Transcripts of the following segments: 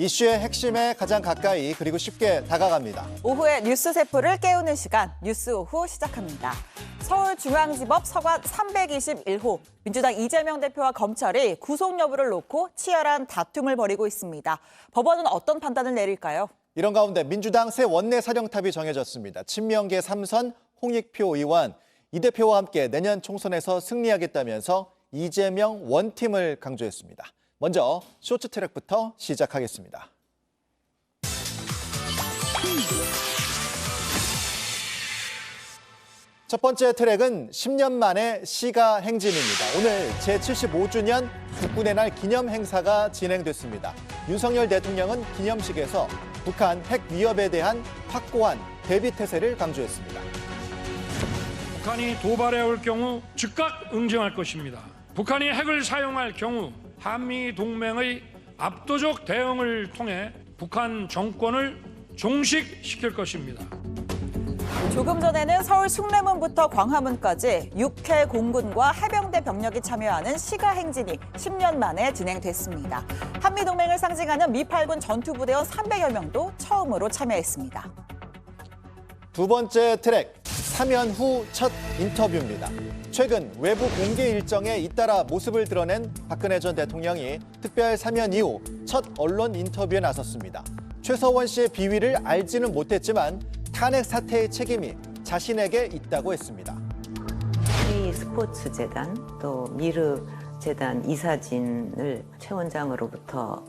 이슈의 핵심에 가장 가까이 그리고 쉽게 다가갑니다. 오후에 뉴스 세포를 깨우는 시간 뉴스 오후 시작합니다. 서울중앙지법 서관 321호 민주당 이재명 대표와 검찰이 구속 여부를 놓고 치열한 다툼을 벌이고 있습니다. 법원은 어떤 판단을 내릴까요? 이런 가운데 민주당 새 원내 사령탑이 정해졌습니다. 친명계 3선 홍익표 의원, 이 대표와 함께 내년 총선에서 승리하겠다면서 이재명 원팀을 강조했습니다. 먼저 쇼트트랙부터 시작하겠습니다. 첫 번째 트랙은 10년 만에 시가 행진입니다. 오늘 제75주년 국군의 날 기념 행사가 진행됐습니다. 윤석열 대통령은 기념식에서 북한 핵 위협에 대한 확고한 대비 태세를 강조했습니다. 북한이 도발해 올 경우 즉각 응징할 것입니다. 북한이 핵을 사용할 경우 한미 동맹의 압도적 대응을 통해 북한 정권을 종식시킬 것입니다. 조금 전에는 서울 숭례문부터 광화문까지 6회 공군과 해병대 병력이 참여하는 시가 행진이 10년 만에 진행됐습니다. 한미동맹을 상징하는 미-8군 전투부대원 300여 명도 처음으로 참여했습니다. 두 번째 트랙, 사면 후 첫 인터뷰입니다. 최근 외부 공개 일정에 잇따라 모습을 드러낸 박근혜 전 대통령이 특별 사면 이후 첫 언론 인터뷰에 나섰습니다. 최서원 씨의 비위를 알지는 못했지만 탄핵 사태의 책임이 자신에게 있다고 했습니다. 스포츠재단 또 미르재단 이사진을 최 원장으로부터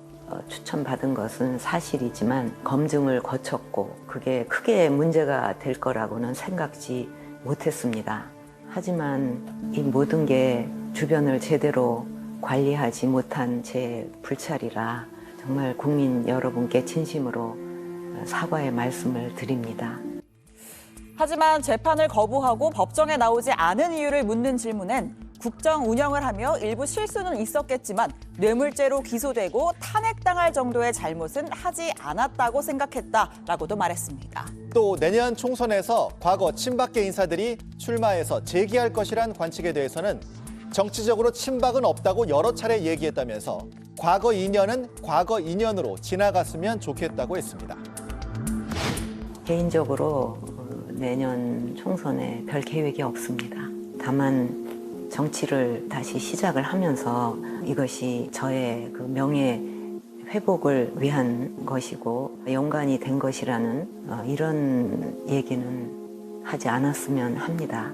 추천받은 것은 사실이지만 검증을 거쳤고 그게 크게 문제가 될 거라고는 생각지 못했습니다. 하지만 이 모든 게 주변을 제대로 관리하지 못한 제 불찰이라 정말 국민 여러분께 진심으로 사과의 말씀을 드립니다. 하지만 재판을 거부하고 법정에 나오지 않은 이유를 묻는 질문엔 국정 운영을 하며 일부 실수는 있었겠지만 뇌물죄로 기소되고 탄핵당할 정도의 잘못은 하지 않았다고 생각했다라고도 말했습니다. 또 내년 총선에서 과거 친박계 인사들이 출마해서 재기할 것이란 관측에 대해서는 정치적으로 친박은 없다고 여러 차례 얘기했다면서 과거 인연은 과거 인연으로 지나갔으면 좋겠다고 했습니다. 개인적으로 내년 총선에 별 계획이 없습니다. 다만 정치를 다시 시작을 하면서 이것이 저의 그 명예 회복을 위한 것이고 연관이 된 것이라는 이런 얘기는 하지 않았으면 합니다.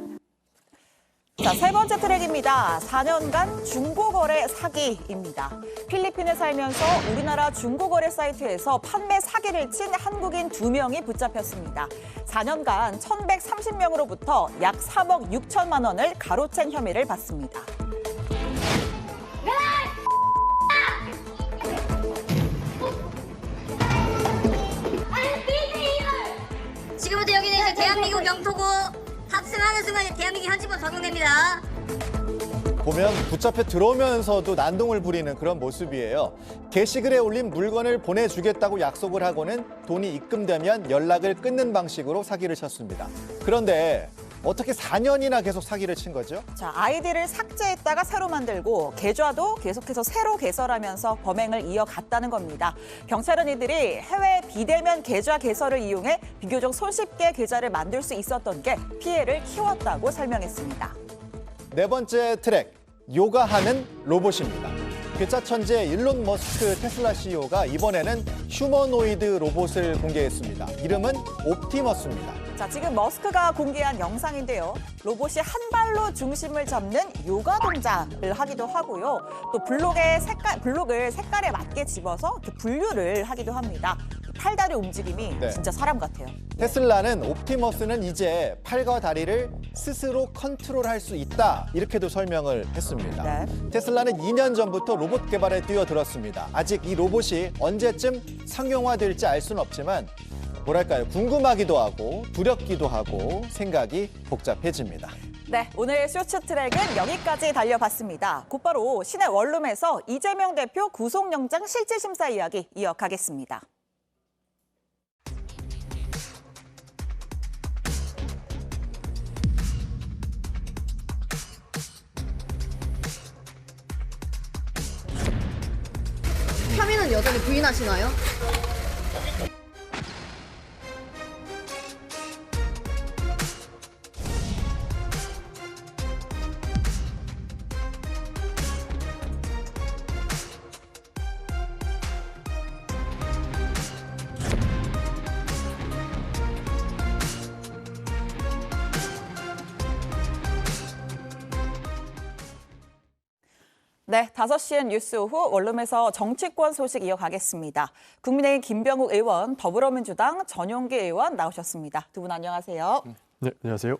자, 세 번째 트랙입니다. 4년간 중고거래 사기입니다. 필리핀에 살면서 우리나라 중고거래 사이트에서 판매 사기를 친 한국인 2명이 붙잡혔습니다. 4년간 1,130명으로부터 약 3억 6천만 원을 가로챈 혐의를 받습니다. 지금부터 여기는 이제 대한민국 영토고 탑승하는 순간 대한민국 현지법 적용됩니다. 보면 붙잡혀 들어오면서도 난동을 부리는 그런 모습이에요. 게시글에 올린 물건을 보내주겠다고 약속을 하고는 돈이 입금되면 연락을 끊는 방식으로 사기를 쳤습니다. 그런데 어떻게 4년이나 계속 사기를 친 거죠? 자, 아이디를 삭제했다가 새로 만들고 계좌도 계속해서 새로 개설하면서 범행을 이어갔다는 겁니다. 경찰은 이들이 해외 비대면 계좌 개설을 이용해 비교적 손쉽게 계좌를 만들 수 있었던 게 피해를 키웠다고 설명했습니다. 네 번째 트랙, 요가하는 로봇입니다. 괴짜 천재 일론 머스크 테슬라 CEO가 이번에는 휴머노이드 로봇을 공개했습니다. 이름은 옵티머스입니다. 자, 지금 머스크가 공개한 영상인데요. 로봇이 한 발로 중심을 잡는 요가 동작을 하기도 하고요. 또 블록을 색깔에 맞게 집어서 분류를 하기도 합니다. 팔다리 움직임이 네. 진짜 사람 같아요. 테슬라는 옵티머스는 이제 팔과 다리를 스스로 컨트롤할 수 있다, 이렇게도 설명을 했습니다. 네. 테슬라는 2년 전부터 로봇 개발에 뛰어들었습니다. 아직 이 로봇이 언제쯤 상용화될지 알 수는 없지만 뭐랄까요, 궁금하기도 하고 두렵기도 하고 생각이 복잡해집니다. 네, 오늘 쇼츠트랙은 여기까지 달려봤습니다. 곧바로 시내 원룸에서 이재명 대표 구속영장 실질심사 이야기 이어가겠습니다. 혐의는 사건은 여전히 부인하시나요? 네, 5시엔 뉴스 후 원룸에서 정치권 소식 이어가겠습니다. 국민의힘 김병욱 의원, 더불어민주당 전용기 의원 나오셨습니다. 두 분 안녕하세요. 네, 안녕하세요.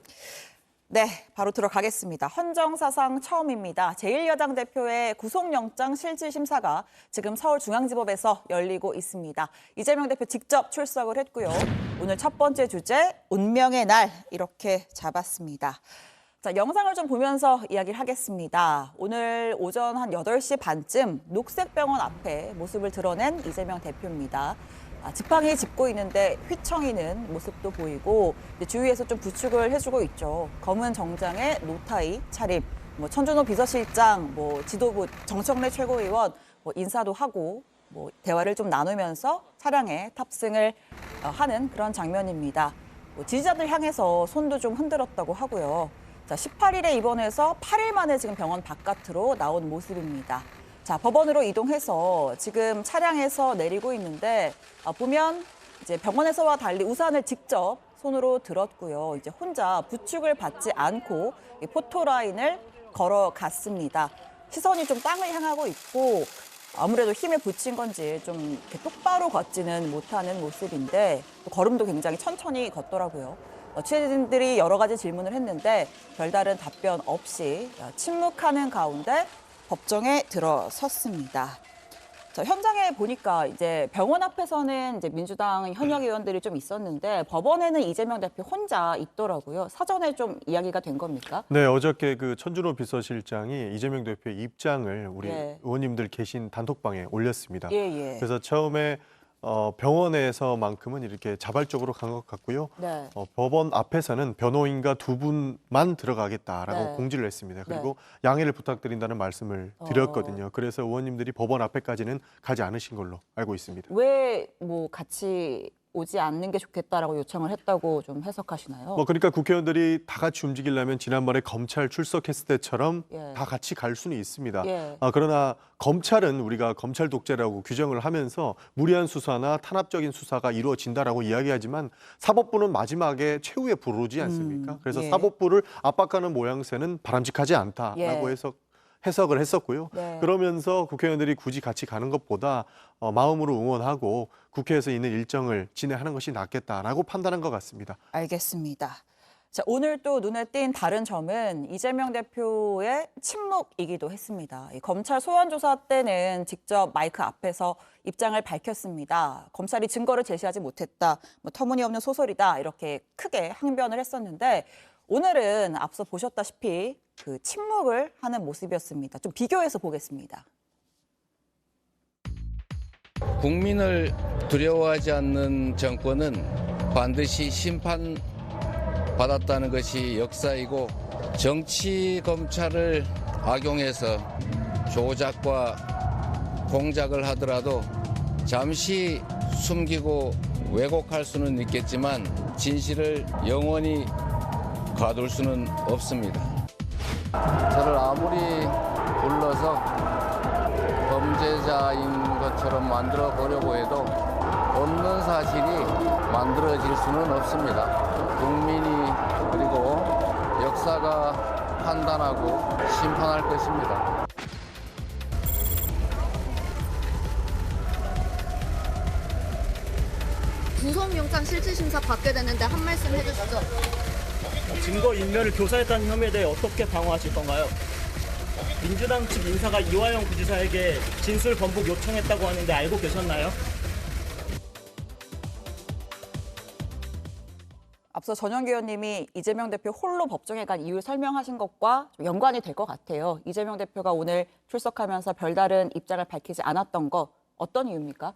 네, 바로 들어가겠습니다. 헌정사상 처음입니다. 제1야당 대표의 구속영장 실질심사가 지금 서울중앙지법에서 열리고 있습니다. 이재명 대표 직접 출석을 했고요. 오늘 첫 번째 주제, 운명의 날 이렇게 잡았습니다. 자, 영상을 좀 보면서 이야기를 하겠습니다. 오늘 오전 한 8시 반쯤 녹색병원 앞에 모습을 드러낸 이재명 대표입니다. 지팡이 짚고 있는데 휘청이는 모습도 보이고 주위에서 좀 부축을 해주고 있죠. 검은 정장에 노타이 차림, 천준호 비서실장, 지도부 정청래 최고위원 인사도 하고 대화를 좀 나누면서 차량에 탑승을 하는 그런 장면입니다. 지지자들 향해서 손도 좀 흔들었다고 하고요. 자, 18일에 입원해서 8일 만에 지금 병원 바깥으로 나온 모습입니다. 자, 법원으로 이동해서 지금 차량에서 내리고 있는데 보면 이제 병원에서와 달리 우산을 직접 손으로 들었고요. 이제 혼자 부축을 받지 않고 이 포토라인을 걸어갔습니다. 시선이 좀 땅을 향하고 있고 아무래도 힘에 부친 건지 좀 이렇게 똑바로 걷지는 못하는 모습인데 걸음도 굉장히 천천히 걷더라고요. 취재진들이 여러 가지 질문을 했는데 별다른 답변 없이 침묵하는 가운데 법정에 들어섰습니다. 자, 현장에 보니까 이제 병원 앞에서는 이제 민주당 현역 의원들이 좀 있었는데 법원에는 이재명 대표 혼자 있더라고요. 사전에 좀 이야기가 된 겁니까? 네, 어저께 그 천준호 비서실장이 이재명 대표의 입장을 우리 예. 의원님들 계신 단톡방에 올렸습니다. 예. 그래서 처음에 병원에서만큼은 이렇게 자발적으로 간 것 같고요. 네. 법원 앞에서는 변호인과 두 분만 들어가겠다라고 네. 공지를 했습니다. 그리고 양해를 부탁드린다는 말씀을 드렸거든요. 그래서 의원님들이 법원 앞에까지는 가지 않으신 걸로 알고 있습니다. 왜 같이 오지 않는 게 좋겠다라고 요청을 했다고 좀 해석하시나요? 그러니까 국회의원들이 다 같이 움직이려면 지난번에 검찰 출석했을 때처럼 예. 다 같이 갈 수는 있습니다. 예. 그러나 검찰은 우리가 검찰 독재라고 규정을 하면서 무리한 수사나 탄압적인 수사가 이루어진다라고 이야기하지만 사법부는 마지막에 최후에 부르지 않습니까? 그래서 예. 사법부를 압박하는 모양새는 바람직하지 않다라고 예. 해석을 했었고요. 네. 그러면서 국회의원들이 굳이 같이 가는 것보다 마음으로 응원하고 국회에서 있는 일정을 진행하는 것이 낫겠다라고 판단한 것 같습니다. 알겠습니다. 자, 오늘 또 눈에 띈 다른 점은 이재명 대표의 침묵이기도 했습니다. 이 검찰 소환 조사 때는 직접 마이크 앞에서 입장을 밝혔습니다. 검찰이 증거를 제시하지 못했다, 터무니없는 소설이다 이렇게 크게 항변을 했었는데 오늘은 앞서 보셨다시피 그 침묵을 하는 모습이었습니다. 좀 비교해서 보겠습니다. 국민을 두려워하지 않는 정권은 반드시 심판받았다는 것이 역사이고 정치 검찰을 악용해서 조작과 공작을 하더라도 잠시 숨기고 왜곡할 수는 있겠지만 진실을 영원히 가둘 수는 없습니다. 저를 아무리 불러서 범죄자인 것처럼 만들어 보려고 해도 없는 사실이 만들어질 수는 없습니다. 국민이 그리고 역사가 판단하고 심판할 것입니다. 구속영장 실질심사 받게 됐는데 한 말씀 해주시죠. 증거인멸을 교사했다는 혐의에 대해 어떻게 방어하실 건가요? 민주당 측 인사가 이화영 부지사에게 진술 번복 요청했다고 하는데 알고 계셨나요? 앞서 전영기 의원님이 이재명 대표 홀로 법정에 간 이유를 설명하신 것과 좀 연관이 될 것 같아요. 이재명 대표가 오늘 출석하면서 별다른 입장을 밝히지 않았던 거 어떤 이유입니까?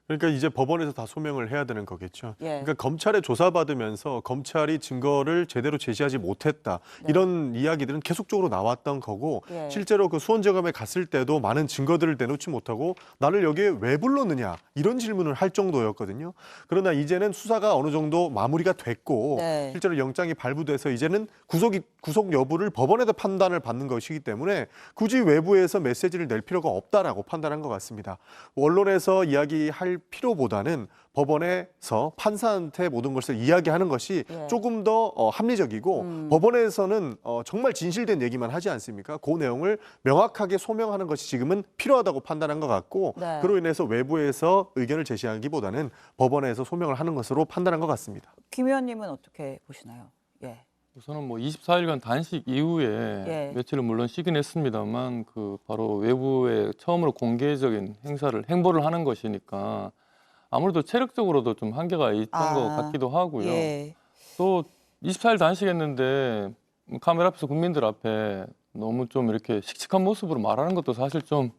그러니까 이제 법원에서 다 소명을 해야 되는 거겠죠. 예. 그러니까 검찰에 조사받으면서 검찰이 증거를 제대로 제시하지 못했다. 네. 이런 이야기들은 계속적으로 나왔던 거고 예. 실제로 그 수원지검에 갔을 때도 많은 증거들을 내놓지 못하고 나를 여기에 왜 불렀느냐 이런 질문을 할 정도였거든요. 그러나 이제는 수사가 어느 정도 마무리가 됐고 네. 실제로 영장이 발부돼서 이제는 구속 여부를 법원에서 판단을 받는 것이기 때문에 굳이 외부에서 메시지를 낼 필요가 없다라고 판단한 것 같습니다. 언론에서 이야기할 필요보다는 법원에서 판사한테 모든 것을 이야기하는 것이 예. 조금 더 합리적이고 법원에서는 정말 진실된 얘기만 하지 않습니까? 그 내용을 명확하게 소명하는 것이 지금은 필요하다고 판단한 것 같고 네. 그로 인해서 외부에서 의견을 제시하기보다는 법원에서 소명을 하는 것으로 판단한 것 같습니다. 김 의원님은 어떻게 보시나요? 예. 우선은 뭐 24일간 단식 이후에 예. 며칠을 물론 쉬긴 했습니다만 그 바로 외부에 처음으로 공개적인 행보를 하는 것이니까 아무래도 체력적으로도 좀 한계가 있던 것 같기도 하고요. 예. 또 24일 단식했는데 카메라 앞에서 국민들 앞에 너무 좀 이렇게 씩씩한 모습으로 말하는 것도 사실 좀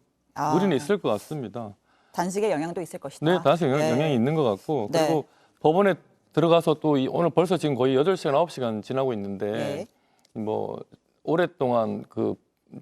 무리는 있을 것 같습니다. 단식의 영향도 있을 것이다. 네, 단식 예. 영향이 있는 것 같고 네. 그리고 법원에 들어가서 또 오늘 벌써 지금 거의 8시간, 9시간 지나고 있는데 뭐 오랫동안 그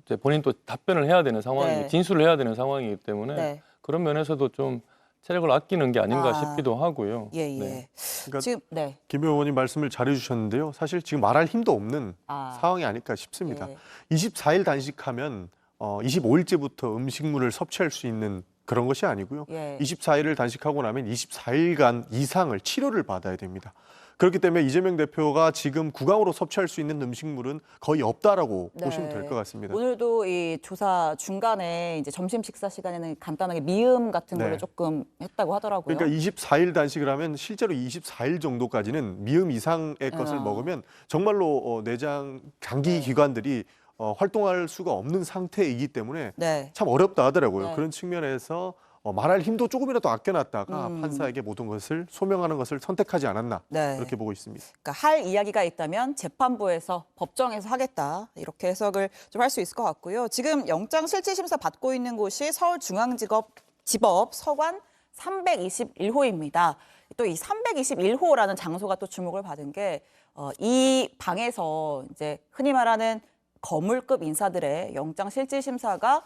이제 본인 또 답변을 해야 되는 상황이 네. 진술을 해야 되는 상황이기 때문에 네. 그런 면에서도 좀 체력을 아끼는 게 아닌가 싶기도 하고요. 예, 예. 네. 그러니까 지금 네. 김 의원님 말씀을 잘해주셨는데요. 사실 지금 말할 힘도 없는 아. 상황이 아닐까 싶습니다. 예. 24일 단식하면 25일째부터 음식물을 섭취할 수 있는 그런 것이 아니고요. 예. 24일을 단식하고 나면 24일간 이상을 치료를 받아야 됩니다. 그렇기 때문에 이재명 대표가 지금 구강으로 섭취할 수 있는 음식물은 거의 없다라고 네. 보시면 될 것 같습니다. 오늘도 이 조사 중간에 이제 점심 식사 시간에는 간단하게 미음 같은 네. 걸로 조금 했다고 하더라고요. 그러니까 24일 단식을 하면 실제로 24일 정도까지는 미음 이상의 것을 먹으면 정말로 내장 장기 기관들이 활동할 수가 없는 상태이기 때문에 네. 참 어렵다 하더라고요. 네. 그런 측면에서 말할 힘도 조금이라도 아껴놨다가 판사에게 모든 것을 소명하는 것을 선택하지 않았나 네. 그렇게 보고 있습니다. 그러니까 할 이야기가 있다면 재판부에서 법정에서 하겠다 이렇게 해석을 좀 할 수 있을 것 같고요. 지금 영장 실질심사 받고 있는 곳이 서울중앙지법 서관 321호입니다. 또 이 321호라는 장소가 또 주목을 받은 게 이 방에서 이제 흔히 말하는 거물급 인사들의 영장 실질심사가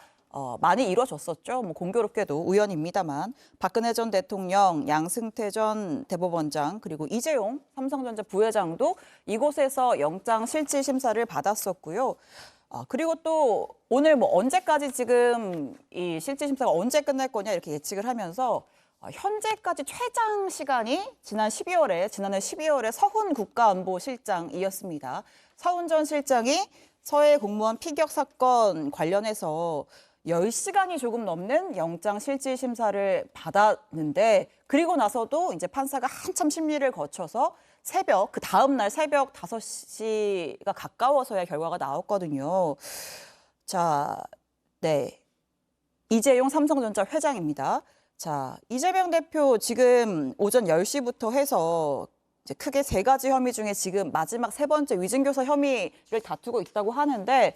많이 이루어졌었죠. 뭐 공교롭게도 우연입니다만 박근혜 전 대통령, 양승태 전 대법원장 그리고 이재용 삼성전자 부회장도 이곳에서 영장 실질 심사를 받았었고요. 그리고 또 오늘 뭐 언제까지 지금 이 실질 심사가 언제 끝날 거냐 이렇게 예측을 하면서 현재까지 최장 시간이 지난해 12월에 서훈 국가안보실장이었습니다. 서훈 전 실장이 서해 공무원 피격 사건 관련해서 10시간이 조금 넘는 영장 실질 심사를 받았는데 그리고 나서도 이제 판사가 한참 심리를 거쳐서 그 다음 날 새벽 5시가 가까워서야 결과가 나왔거든요. 자, 네. 이재용 삼성전자 회장입니다. 자, 이재명 대표 지금 오전 10시부터 해서 이제 크게 3가지 혐의 중에 지금 마지막 3번째 위증교사 혐의를 다투고 있다고 하는데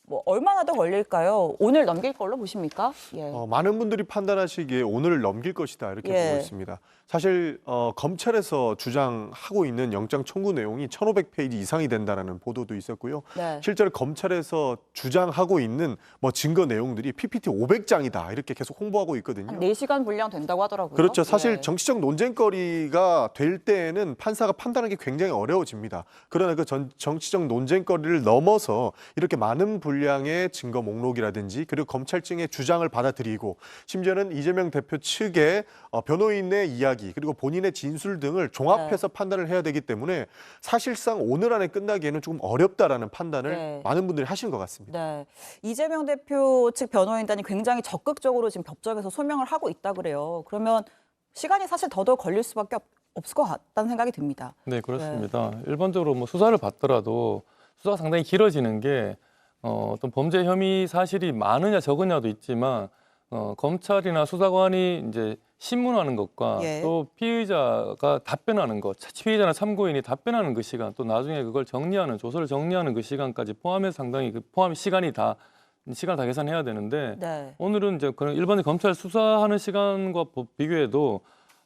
뭐 얼마나 더 걸릴까요? 오늘 넘길 걸로 보십니까? 예. 많은 분들이 판단하시기에 오늘을 넘길 것이다 이렇게 보고 있습니다. 사실 검찰에서 주장하고 있는 영장 청구 내용이 1,500페이지 이상이 된다는 보도도 있었고요. 네. 실제로 검찰에서 주장하고 있는 뭐 증거 내용들이 PPT 500장이다 이렇게 계속 홍보하고 있거든요. 한 4시간 분량 된다고 하더라고요. 그렇죠. 사실 예. 정치적 논쟁거리가 될 때에는 판사가 판단하기 굉장히 어려워집니다. 그러나 그 정치적 논쟁거리를 넘어서 이렇게 많은 분량의 증거 목록이라든지 그리고 검찰청의 주장을 받아들이고 심지어는 이재명 대표 측의 변호인의 이야기 그리고 본인의 진술 등을 종합해서 판단을 해야 되기 때문에 사실상 오늘 안에 끝나기에는 조금 어렵다라는 판단을 많은 분들이 하신 것 같습니다. 네. 이재명 대표 측 변호인단이 굉장히 적극적으로 지금 법정에서 소명을 하고 있다 그래요. 그러면 시간이 사실 더더욱 걸릴 수밖에 없을 것 같다는 생각이 듭니다. 네, 그렇습니다. 일반적으로 뭐 수사를 받더라도 수사가 상당히 길어지는 게 어떤 범죄 혐의 사실이 많으냐 적으냐도 있지만 검찰이나 수사관이 이제 신문하는 것과 또 피의자가 답변하는 것, 피의자나 참고인이 답변하는 그 시간, 또 나중에 그걸 정리하는 조서를 정리하는 그 시간까지 포함해서 상당히 그 포함 시간이 다 시간을 다 계산해야 되는데 네. 오늘은 이제 그런 일반의 검찰 수사하는 시간과 비교해도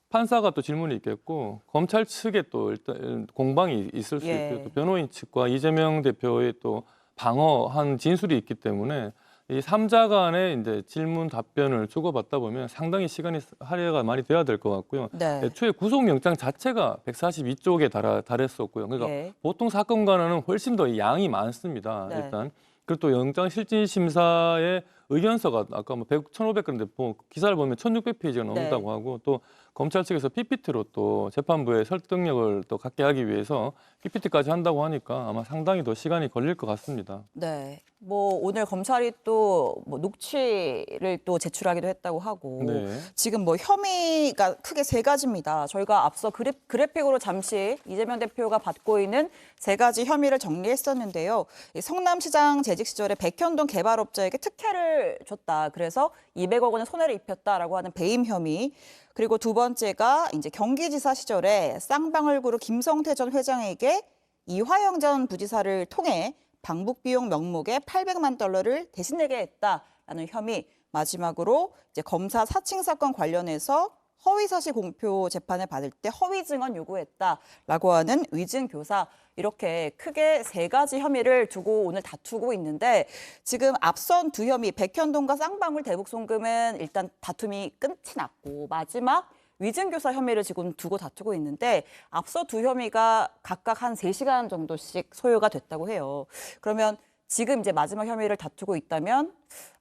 판사가 또 질문이 있겠고 검찰 측에 또 일단 공방이 있을 수 예. 있고 또 변호인 측과 이재명 대표의 또 방어한 진술이 있기 때문에 이 3자 간의 이제 질문 답변을 주고받다 보면 상당히 시간이 할애가 많이 돼야 될 것 같고요. 네. 애초에 구속영장 자체가 142쪽에 달했었고요. 그러니까 예. 보통 사건과는 훨씬 더 양이 많습니다. 네. 일단 그리고 또 영장실질심사의 의견서가 아까 뭐 1,500 그런데 뭐 기사를 보면 1,600페이지가 넘는다고 네. 하고 또 검찰 측에서 PPT로 또 재판부의 설득력을 또 갖게 하기 위해서 PPT까지 한다고 하니까 아마 상당히 더 시간이 걸릴 것 같습니다. 네. 뭐 오늘 검찰이 또 뭐 녹취를 또 제출하기도 했다고 하고 네. 지금 뭐 혐의가 크게 세 가지입니다. 저희가 앞서 그래픽으로 잠시 이재명 대표가 받고 있는 세 가지 혐의를 정리했었는데요. 이 성남시장 재직 시절에 백현동 개발업자에게 특혜를 줬다. 그래서 200억 원의 손해를 입혔다라고 하는 배임 혐의. 그리고 두 번째가 이제 경기지사 시절에 쌍방울 그룹 김성태 전 회장에게 이화영 전 부지사를 통해 방북 비용 명목의 $800만 대신 내게 했다라는 혐의. 마지막으로 이제 검사 사칭 사건 관련해서 허위 사실 공표 재판을 받을 때 허위 증언 요구했다라고 하는 위증 교사. 이렇게 크게 세 가지 혐의를 두고 오늘 다투고 있는데 지금 앞선 두 혐의 백현동과 쌍방울 대북 송금은 일단 다툼이 끝이 났고 마지막 위증교사 혐의를 지금 두고 다투고 있는데 앞서 두 혐의가 각각 한 3시간 정도씩 소요가 됐다고 해요. 그러면 지금 이제 마지막 혐의를 다투고 있다면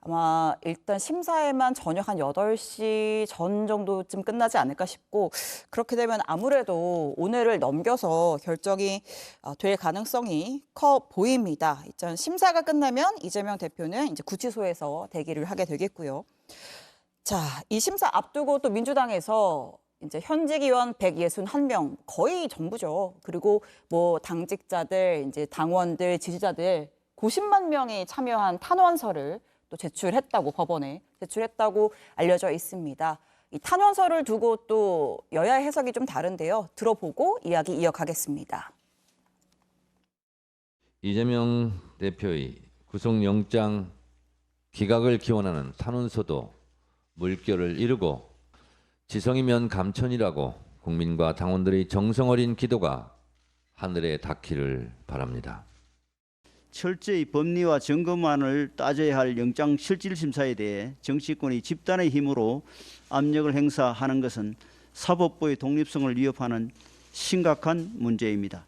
아마 일단 심사에만 저녁 한 8시 전 정도쯤 끝나지 않을까 싶고 그렇게 되면 아무래도 오늘을 넘겨서 결정이 될 가능성이 커 보입니다. 일단 심사가 끝나면 이재명 대표는 이제 구치소에서 대기를 하게 되겠고요. 자, 이 심사 앞두고 또 민주당에서 이제 현직 의원 161명 거의 전부죠. 그리고 뭐 당직자들, 이제 당원들, 지지자들 90만 명이 참여한 탄원서를 또 제출했다고 법원에 제출했다고 알려져 있습니다. 이 탄원서를 두고 또 여야의 해석이 좀 다른데요. 들어보고 이야기 이어가겠습니다. 이재명 대표의 구속영장 기각을 기원하는 탄원서도 물결을 이루고 지성이면 감천이라고 국민과 당원들의 정성 어린 기도가 하늘에 닿기를 바랍니다. 철저히 법리와 증거만을 따져야 할 영장실질심사에 대해 정치권이 집단의 힘으로 압력을 행사하는 것은 사법부의 독립성을 위협하는 심각한 문제입니다.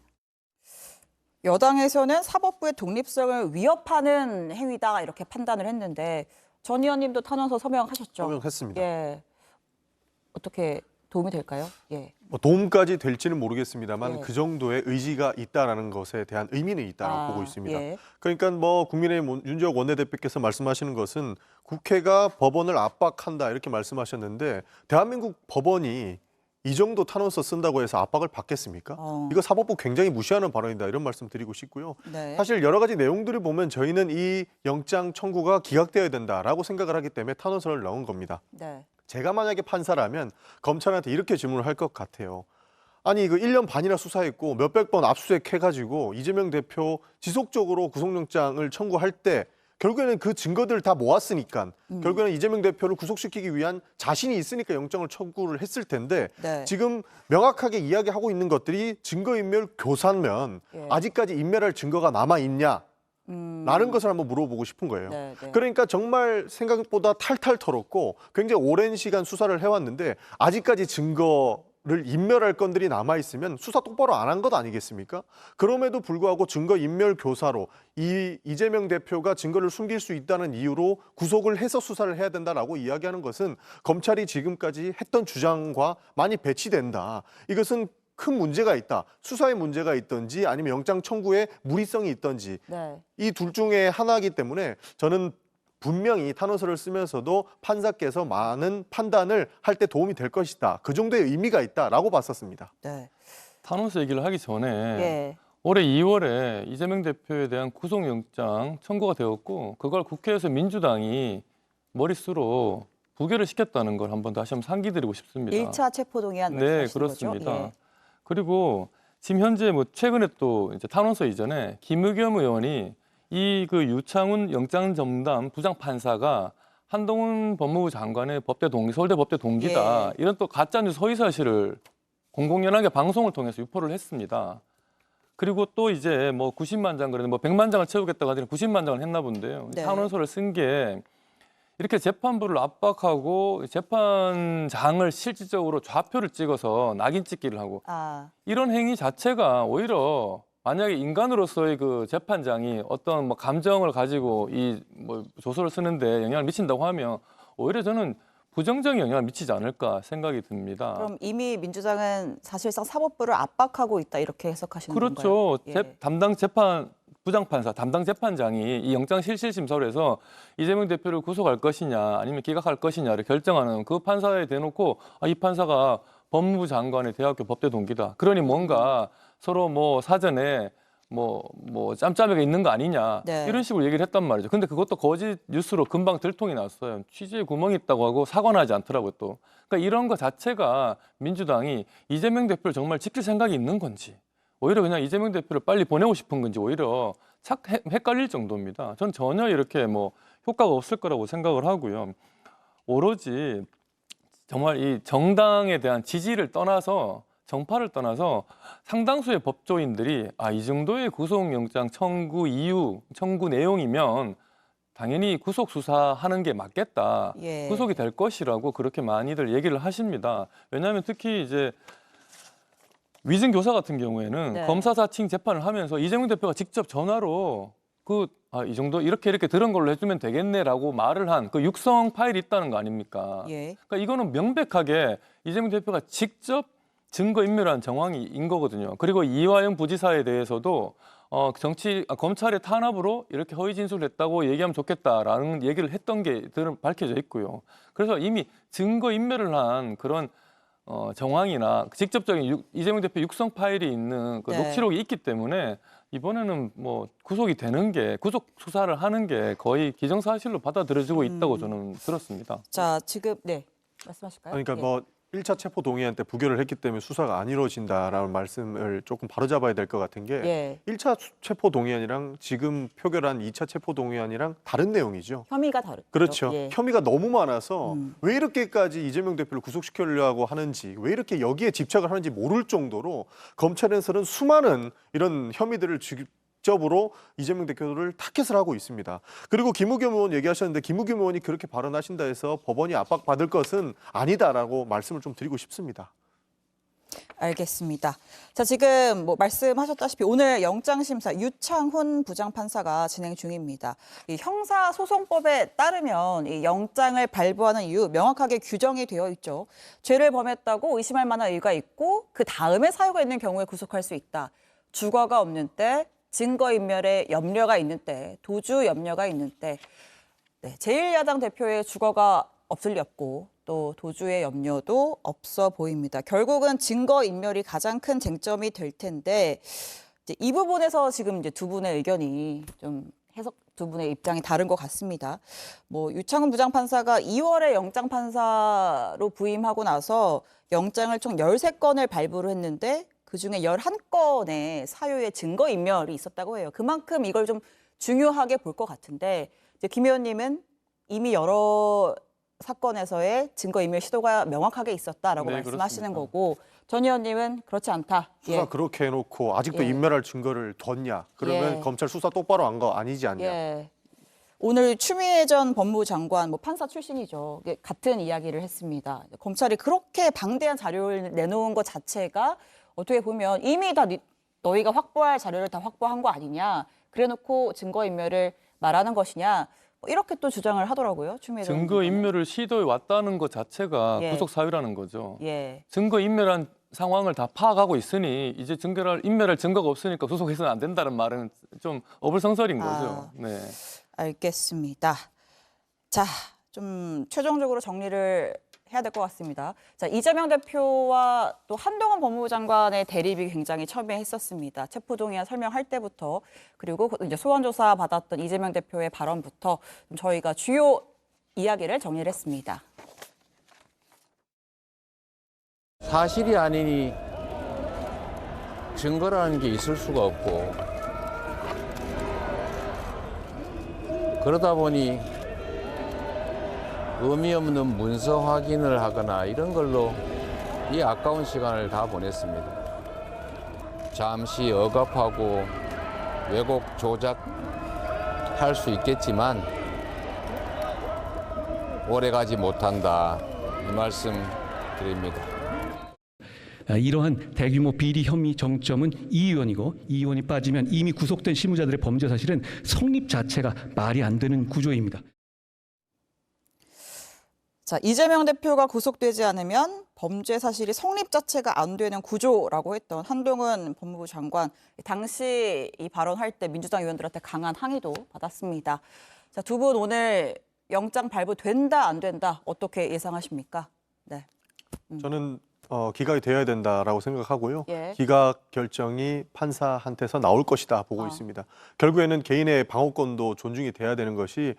여당에서는 사법부의 독립성을 위협하는 행위다 이렇게 판단을 했는데 전 의원님도 탄원서 서명하셨죠? 서명했습니다. 예. 어떻게 도움이 될까요? 예. 뭐 도움까지 될지는 모르겠습니다만 예. 그 정도의 의지가 있다라는 것에 대한 의미는 있다고 보고 있습니다. 예. 그러니까 뭐 국민의힘 윤지혁 원내대표께서 말씀하시는 것은 국회가 법원을 압박한다 이렇게 말씀하셨는데 대한민국 법원이 이 정도 탄원서 쓴다고 해서 압박을 받겠습니까? 이거 사법부 굉장히 무시하는 발언이다 이런 말씀 드리고 싶고요. 네. 사실 여러 가지 내용들을 보면 저희는 이 영장 청구가 기각되어야 된다라고 생각을 하기 때문에 탄원서를 넣은 겁니다. 네. 제가 만약에 판사라면 검찰한테 이렇게 질문을 할 것 같아요. 아니 이거 1년 반이나 수사했고 몇백 번 압수수색 해가지고 이재명 대표 지속적으로 구속영장을 청구할 때 결국에는 그 증거들을 다 모았으니까 결국에는 이재명 대표를 구속시키기 위한 자신이 있으니까 영장을 청구를 했을 텐데 네. 지금 명확하게 이야기하고 있는 것들이 증거인멸 교사면 예. 아직까지 인멸할 증거가 남아있냐? 라는 것을 한번 물어보고 싶은 거예요. 네, 네. 그러니까 정말 생각보다 탈탈 털었고 굉장히 오랜 시간 수사를 해왔는데 아직까지 증거를 인멸할 건들이 남아있으면 수사 똑바로 안 한 것 아니겠습니까? 그럼에도 불구하고 증거인멸 교사로 이재명 대표가 증거를 숨길 수 있다는 이유로 구속을 해서 수사를 해야 된다라고 이야기하는 것은 검찰이 지금까지 했던 주장과 많이 배치된다. 이것은 큰 문제가 있다. 수사에 문제가 있든지 아니면 영장 청구에 무리성이 있든지 네. 이 둘 중에 하나이기 때문에 저는 분명히 탄원서를 쓰면서도 판사께서 많은 판단을 할 때 도움이 될 것이다. 그 정도의 의미가 있다라고 봤었습니다. 네. 탄원서 얘기를 하기 전에 예. 올해 2월에 이재명 대표에 대한 구속영장 청구가 되었고 그걸 국회에서 민주당이 머릿수로 부결을 시켰다는 걸 한번 다시 한번 상기드리고 싶습니다. 1차 체포동의안 네, 말씀하시는 그렇습니다. 거죠? 예. 그리고 지금 현재 뭐 최근에 또 이제 탄원서 이전에 김의겸 의원이 이 그 유창훈 영장전담 부장판사가 한동훈 법무부 장관의 법대 동기, 서울대 법대 동기다. 예. 이런 또 가짜뉴스 허위 사실을 공공연하게 방송을 통해서 유포를 했습니다. 그리고 또 이제 뭐 90만 장 그랬는데 뭐 100만 장을 채우겠다고 하더니 90만 장을 했나 본데요. 네. 탄원서를 쓴 게 이렇게 재판부를 압박하고 재판장을 실질적으로 좌표를 찍어서 낙인 찍기를 하고 이런 행위 자체가 오히려 만약에 인간으로서의 그 재판장이 어떤 뭐 감정을 가지고 이 뭐 조서를 쓰는데 영향을 미친다고 하면 오히려 저는 부정적인 영향을 미치지 않을까 생각이 듭니다. 그럼 이미 민주당은 사실상 사법부를 압박하고 있다 이렇게 해석하시는 건가요? 그렇죠. 담당 재판 부장판사, 담당 재판장이 이 영장실질심사로 해서 이재명 대표를 구속할 것이냐 아니면 기각할 것이냐를 결정하는 그 판사에 대놓고 이 판사가 법무부 장관의 대학교 법대 동기다. 그러니 뭔가 서로 뭐 사전에 뭐 짬짬이가 있는 거 아니냐 이런 식으로 얘기를 했단 말이죠. 근데 그것도 거짓 뉴스로 금방 들통이 났어요. 취지에 구멍이 있다고 하고 사과는 하지 않더라고요 또. 그러니까 이런 거 자체가 민주당이 이재명 대표를 정말 지킬 생각이 있는 건지 오히려 그냥 이재명 대표를 빨리 보내고 싶은 건지 오히려 헷갈릴 정도입니다. 전 전혀 이렇게 뭐 효과가 없을 거라고 생각을 하고요. 오로지 정말 이 정당에 대한 지지를 떠나서 정파를 떠나서 상당수의 법조인들이 이 정도의 구속영장 청구 이유, 청구 내용이면 당연히 구속 수사하는 게 맞겠다. 구속이 될 것이라고 그렇게 많이들 얘기를 하십니다. 왜냐하면 특히 이제 위증 교사 같은 경우에는 검사 사칭 재판을 하면서 이재명 대표가 직접 전화로 이 정도 이렇게 들은 걸로 해주면 되겠네라고 말을 한 그 육성 파일이 있다는 거 아닙니까? 그러니까 이거는 명백하게 이재명 대표가 직접 증거인멸한 정황인 거거든요. 그리고 이화영 부지사에 대해서도 검찰의 탄압으로 이렇게 허위 진술을 했다고 얘기하면 좋겠다라는 얘기를 했던 게 밝혀져 있고요. 그래서 이미 증거인멸을 한 그런 정황이나 직접적인 이재명 대표 육성 파일이 있는 그 녹취록이 있기 때문에 이번에는 뭐 구속 수사를 하는 게 거의 기정사실로 받아들여지고 있다고 저는 들었습니다. 자, 지금 말씀하실까요? 그러니까 뭐 1차 체포 동의안 때 부결을 했기 때문에 수사가 안 이루어진다라는 말씀을 조금 바로잡아야 될 것 같은 게 1차 체포 동의안이랑 지금 표결한 2차 체포 동의안이랑 다른 내용이죠. 혐의가 다르죠. 그렇죠. 혐의가 너무 많아서 왜 이렇게까지 이재명 대표를 구속시키려고 하는지 왜 이렇게 여기에 집착을 하는지 모를 정도로 검찰에서는 수많은 이런 혐의들을 직접으로 이재명 대표를 타겟을 하고 있습니다. 그리고 김우겸 의원 얘기하셨는데 김우겸 의원이 그렇게 발언하신다 해서 법원이 압박받을 것은 아니다라고 말씀을 좀 드리고 싶습니다. 알겠습니다. 자, 지금 뭐 말씀하셨다시피 오늘 영장심사 유창훈 부장판사가 진행 중입니다. 이 형사소송법에 따르면 이 영장을 발부하는 이유 명확하게 규정이 되어 있죠. 죄를 범했다고 의심할 만한 이유가 있고 그 다음에 사유가 있는 경우에 구속할 수 있다. 주거가 없는 때, 증거인멸에 염려가 있는 때, 도주 염려가 있는 때 제1야당 대표의 주거가 없을 리 없고 또 도주의 염려도 없어 보입니다. 결국은 증거인멸이 가장 큰 쟁점이 될 텐데 이제 이 부분에서 지금 이제 두 분의 의견이 좀 두 분의 입장이 다른 것 같습니다. 뭐 유창훈 부장판사가 2월에 영장판사로 부임하고 나서 영장을 총 13건을 발부를 했는데 그중에 11건의 사유의 증거인멸이 있었다고 해요. 그만큼 이걸 좀 중요하게 볼 것 같은데 이제 김 의원님은 이미 여러 사건에서의 증거인멸 시도가 명확하게 있었다라고 말씀하시는 그렇습니다. 거고 전 의원님은 그렇지 않다. 수사 그렇게 해놓고 아직도 인멸할 증거를 뒀냐. 그러면 검찰 수사 똑바로 한 거 아니지 않냐. 오늘 추미애 전 법무부 장관 뭐 판사 출신이죠. 같은 이야기를 했습니다. 검찰이 그렇게 방대한 자료를 내놓은 것 자체가 어떻게 보면 이미 다 너희가 확보할 자료를 다 확보한 거 아니냐. 그래놓고 증거인멸을 말하는 것이냐. 이렇게 또 주장을 하더라고요. 추미애 전 증거인멸을 시도해 왔다는 것 자체가 구속 사유라는 거죠. 증거인멸한 상황을 다 파악하고 있으니 이제 인멸할 증거가 없으니까 구속해서는 안 된다는 말은 좀 어불성설인 거죠. 알겠습니다. 자, 좀 최종적으로 정리를 해야 될 것 같습니다. 자, 이재명 대표와 또 한동훈 법무부 장관의 대립이 굉장히 첨예했었습니다. 체포동의안 설명할 때부터 그리고 이제 소환 조사 받았던 이재명 대표의 발언부터 좀 저희가 주요 이야기를 정리를 했습니다. 사실이 아니니 증거라는 게 있을 수가 없고 그러다 보니 의미 없는 문서 확인을 하거나 이런 걸로 이 아까운 시간을 다 보냈습니다. 잠시 억압하고 왜곡 조작할 수 있겠지만 오래가지 못한다, 이 말씀 드립니다. 이러한 대규모 비리 혐의 정점은 이 의원이고, 이 의원이 빠지면 이미 구속된 실무자들의 범죄 사실은 성립 자체가 말이 안 되는 구조입니다. 자, 이재명 대표가 구속되지 않으면 범죄 사실이 성립 자체가 안 되는 구조라고 했던 한동훈 법무부 장관. 당시 이 발언할 때 민주당 의원들한테 강한 항의도 받았습니다. 자, 두 분 오늘 영장 발부된다 안 된다 어떻게 예상하십니까? 네. 저는 기각이 되어야 된다라고 생각하고요. 예. 기각 결정이 판사한테서 나올 것이다 보고 있습니다. 결국에는 개인의 방어권도 존중이 돼야 되는 것이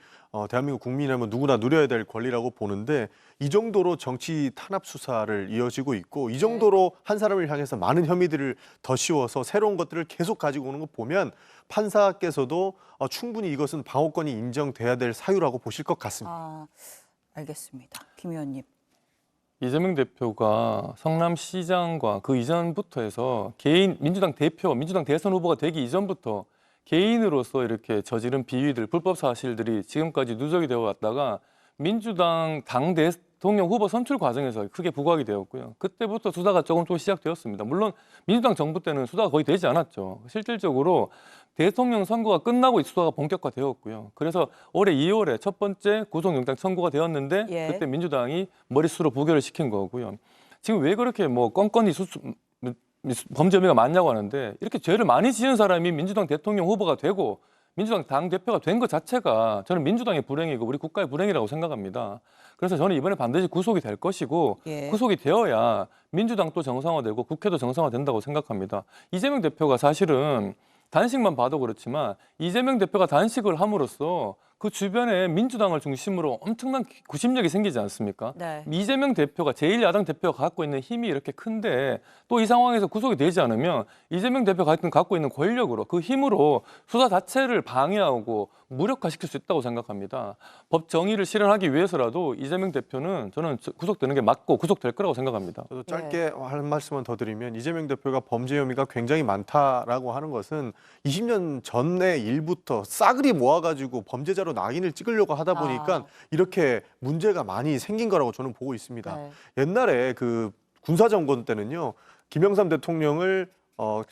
대한민국 국민이라면 누구나 누려야 될 권리라고 보는데, 이 정도로 정치 탄압 수사를 이어지고 있고, 이 정도로 한 사람을 향해서 많은 혐의들을 더 씌워서 새로운 것들을 계속 가지고 오는 거 보면 판사께서도 충분히 이것은 방어권이 인정돼야 될 사유라고 보실 것 같습니다. 알겠습니다. 김 의원님. 이재명 대표가 성남시장과 그 이전부터 해서 개인 민주당 대표, 민주당 대선 후보가 되기 이전부터 개인으로서 이렇게 저지른 비위들, 불법 사실들이 지금까지 누적이 되어 왔다가 민주당 당 대통령 후보 선출 과정에서 크게 부각이 되었고요. 그때부터 수사가 조금 시작되었습니다. 물론 민주당 정부 때는 수사가 거의 되지 않았죠. 실질적으로 대통령 선거가 끝나고 수사가 본격화되었고요. 그래서 올해 2월에 첫 번째 구속영장 청구가 되었는데 그때 민주당이 머릿수로 부결을 시킨 거고요. 지금 왜 그렇게 껌껌이 범죄 혐의가 많냐고 하는데, 이렇게 죄를 많이 지은 사람이 민주당 대통령 후보가 되고 민주당 당대표가 된 것 자체가 저는 민주당의 불행이고 우리 국가의 불행이라고 생각합니다. 그래서 저는 이번에 반드시 구속이 될 것이고 구속이 되어야 민주당도 정상화되고 국회도 정상화된다고 생각합니다. 이재명 대표가 사실은 단식만 봐도 그렇지만 이재명 대표가 단식을 함으로써 그 주변에 민주당을 중심으로 엄청난 구심력이 생기지 않습니까? 네. 이재명 대표가 제1야당 대표가 갖고 있는 힘이 이렇게 큰데 또 이 상황에서 구속이 되지 않으면 이재명 대표가 갖고 있는 권력으로, 그 힘으로 수사 자체를 방해하고 무력화시킬 수 있다고 생각합니다. 법 정의를 실현하기 위해서라도 이재명 대표는 저는 구속되는 게 맞고 구속될 거라고 생각합니다. 저도 짧게 할 말씀만 더 드리면, 이재명 대표가 범죄 혐의가 굉장히 많다라고 하는 것은 20년 전의 일부터 싸그리 모아가지고 범죄자로 낙인을 찍으려고 하다 보니까 이렇게 문제가 많이 생긴 거라고 저는 보고 있습니다. 옛날에 그 군사정권 때는요, 김영삼 대통령을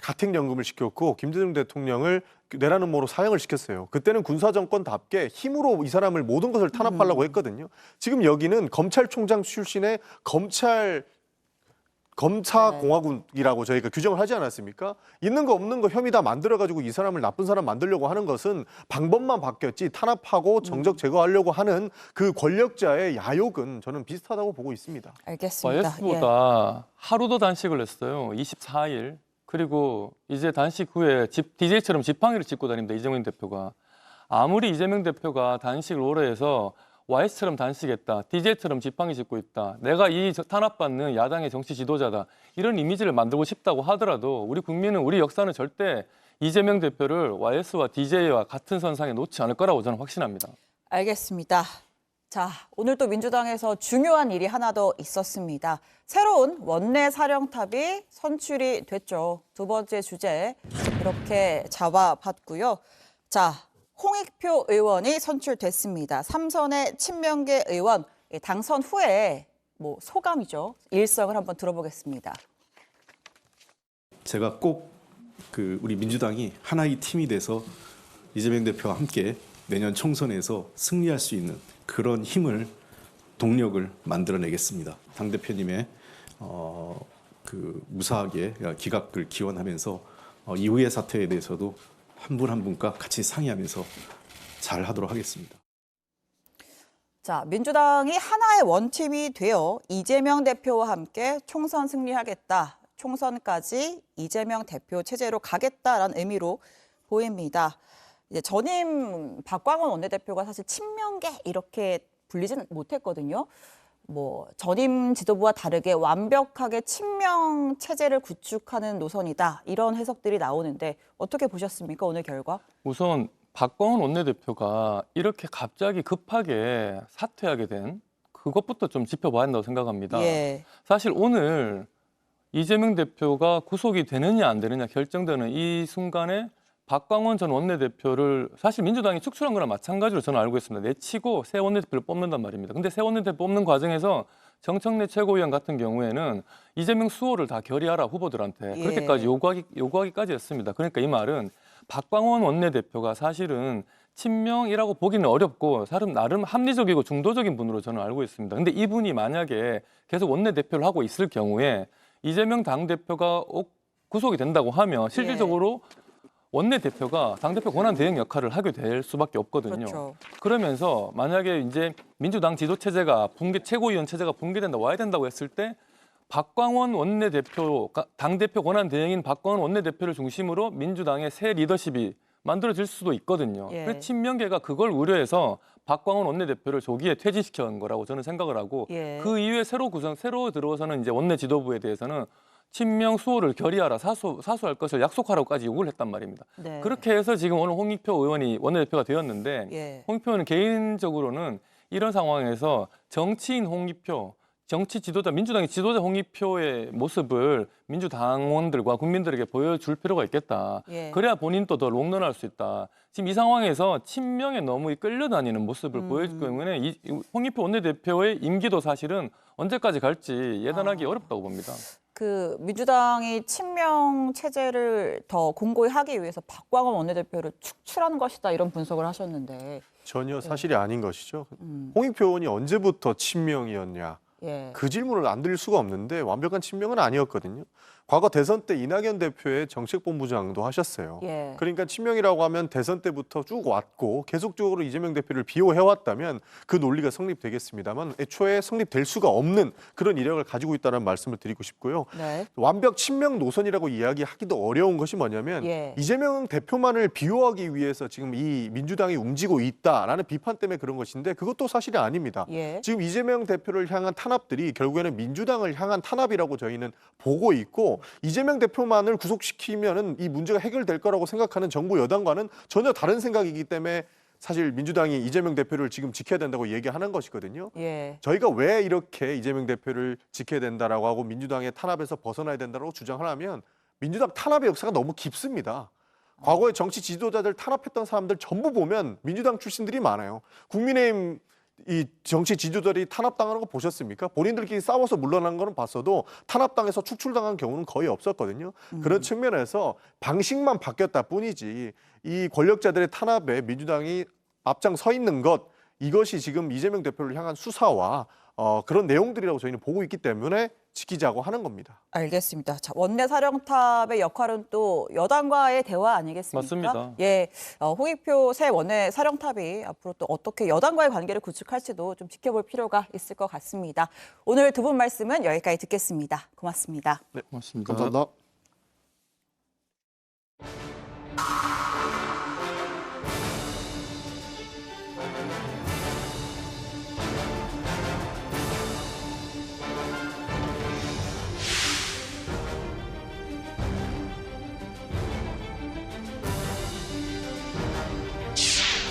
가택연금을 시켰고 김대중 대통령을 내라는 모로 사형을 시켰어요. 그때는 군사정권답게 힘으로 이 사람을 모든 것을 탄압하려고 했거든요. 지금 여기는 검찰총장 출신의 검사공화국이라고 저희가 규정을 하지 않았습니까? 있는 거 없는 거 혐의 다 만들어가지고 이 사람을 나쁜 사람 만들려고 하는 것은 방법만 바뀌었지, 탄압하고 정적 제거하려고 하는 그 권력자의 야욕은 저는 비슷하다고 보고 있습니다. 알겠습니다. YS보다 하루도 단식을 했어요. 24일. 그리고 이제 단식 후에 DJ처럼 지팡이를 짚고 다닙니다. 이재명 대표가. 아무리 이재명 대표가 단식을 오래 해서 YS처럼 단식했다, DJ처럼 지팡이 짚고 있다, 내가 이 탄압받는 야당의 정치 지도자다, 이런 이미지를 만들고 싶다고 하더라도 우리 국민은, 우리 역사는 절대 이재명 대표를 YS와 DJ와 같은 선상에 놓지 않을 거라고 저는 확신합니다. 알겠습니다. 자, 오늘 또 민주당에서 중요한 일이 하나 더 있었습니다. 새로운 원내 사령탑이 선출이 됐죠. 두 번째 주제 이렇게 잡아봤고요. 자, 홍익표 의원이 선출됐습니다. 삼선의 친명계 의원, 당선 후에 소감이죠. 일성을 한번 들어보겠습니다. 제가 꼭 우리 민주당이 하나의 팀이 돼서 이재명 대표와 함께 내년 총선에서 승리할 수 있는 그런 힘을, 동력을 만들어내겠습니다. 당대표님의 무사하게 기각을 기원하면서 이후의 사태에 대해서도 한 분 한 분과 같이 상의하면서 잘 하도록 하겠습니다. 자, 민주당이 하나의 원팀이 되어 이재명 대표와 함께 총선 승리하겠다, 총선까지 이재명 대표 체제로 가겠다라는 의미로 보입니다. 이제 전임 박광원 원내대표가 사실 친명계 이렇게 불리지는 못했거든요. 전임 지도부와 다르게 완벽하게 친명 체제를 구축하는 노선이다, 이런 해석들이 나오는데 어떻게 보셨습니까, 오늘 결과? 우선 박광원 원내대표가 이렇게 갑자기 급하게 사퇴하게 된 그것부터 좀 짚어봐야 한다고 생각합니다. 예. 사실 오늘 이재명 대표가 구속이 되느냐 안 되느냐 결정되는 이 순간에 박광원 전 원내대표를 사실 민주당이 축출한 거랑 마찬가지로 저는 알고 있습니다. 내치고 새 원내대표를 뽑는단 말입니다. 근데 새 원내대표 뽑는 과정에서 정청래 최고위원 같은 경우에는 이재명 수호를 다 결의하라 후보들한테 예. 그렇게까지 요구하기까지 했습니다. 그러니까 이 말은 박광원 원내대표가 사실은 친명이라고 보기는 어렵고 나름 합리적이고 중도적인 분으로 저는 알고 있습니다. 근데 이분이 만약에 계속 원내대표를 하고 있을 경우에 이재명 당대표가 구속이 된다고 하면 실질적으로 원내대표가 당대표 권한 대행 역할을 하게 될 수밖에 없거든요. 그렇죠. 그러면서 만약에 이제 민주당 지도체제가 최고위원 체제가 붕괴된다 와야 된다고 했을 때 박광원 원내대표, 당대표 권한 대행인 박광원 원내대표를 중심으로 민주당의 새 리더십이 만들어질 수도 있거든요. 예. 그래서 친명계가 그걸 우려해서 박광원 원내대표를 조기에 퇴진시킨 거라고 저는 생각을 하고 예. 그 이후에 새로 들어서는 이제 원내 지도부에 대해서는 친명 수호를 결의하라 사수할 것을 약속하라고까지 요구를 했단 말입니다. 네. 그렇게 해서 지금 오늘 홍익표 의원이 원내대표가 되었는데 예. 홍익표 의원은 개인적으로는 이런 상황에서 정치인 홍익표 정치 지도자, 민주당의 지도자 홍익표의 모습을 민주당원들과 국민들에게 보여줄 필요가 있겠다. 예. 그래야 본인도 더 롱런할 수 있다. 지금 이 상황에서 친명에 너무 끌려다니는 모습을 보여주기 때문에 이 홍익표 원내대표의 임기도 사실은 언제까지 갈지 예단하기 어렵다고 봅니다. 그 민주당이 친명 체제를 더 공고히 하기 위해서 박광원 원내대표를 축출한 것이다 이런 분석을 하셨는데 전혀 사실이 아닌 것이죠. 홍익표 의원이 언제부터 친명이었냐. 예. 그 질문을 안 드릴 수가 없는데 완벽한 친명은 아니었거든요. 과거 대선 때 이낙연 대표의 정책본부장도 하셨어요. 예. 그러니까 친명이라고 하면 대선 때부터 쭉 왔고 계속적으로 이재명 대표를 비호해왔다면 그 논리가 성립되겠습니다만 애초에 성립될 수가 없는 그런 이력을 가지고 있다는 말씀을 드리고 싶고요. 네. 완벽 친명 노선이라고 이야기하기도 어려운 것이 뭐냐면 예. 이재명 대표만을 비호하기 위해서 지금 이 민주당이 움직이고 있다라는 비판 때문에 그런 것인데 그것도 사실이 아닙니다. 예. 지금 이재명 대표를 향한 탄압들이 결국에는 민주당을 향한 탄압이라고 저희는 보고 있고 이재명 대표만을 구속시키면은 이 문제가 해결될 거라고 생각하는 정부 여당과는 전혀 다른 생각이기 때문에 사실 민주당이 이재명 대표를 지금 지켜야 된다고 얘기하는 것이거든요. 예. 저희가 왜 이렇게 이재명 대표를 지켜야 된다라고 하고 민주당의 탄압에서 벗어나야 된다고 주장하냐면 민주당 탄압의 역사가 너무 깊습니다. 과거에 정치 지도자들 탄압했던 사람들 전부 보면 민주당 출신들이 많아요. 국민의힘 이 정치 지도자들이 탄압당하는 거 보셨습니까? 본인들끼리 싸워서 물러난 거는 봤어도 탄압당해서 축출당한 경우는 거의 없었거든요. 그런 측면에서 방식만 바뀌었다 뿐이지 이 권력자들의 탄압에 민주당이 앞장서 있는 것 이것이 지금 이재명 대표를 향한 수사와 그런 내용들이라고 저희는 보고 있기 때문에 지키자고 하는 겁니다. 알겠습니다. 자, 원내 사령탑의 역할은 또 여당과의 대화 아니겠습니까? 맞습니다. 예, 홍익표 새 원내 사령탑이 앞으로 또 어떻게 여당과의 관계를 구축할지도 좀 지켜볼 필요가 있을 것 같습니다. 오늘 두 분 말씀은 여기까지 듣겠습니다. 고맙습니다. 네, 고맙습니다. 감사합니다.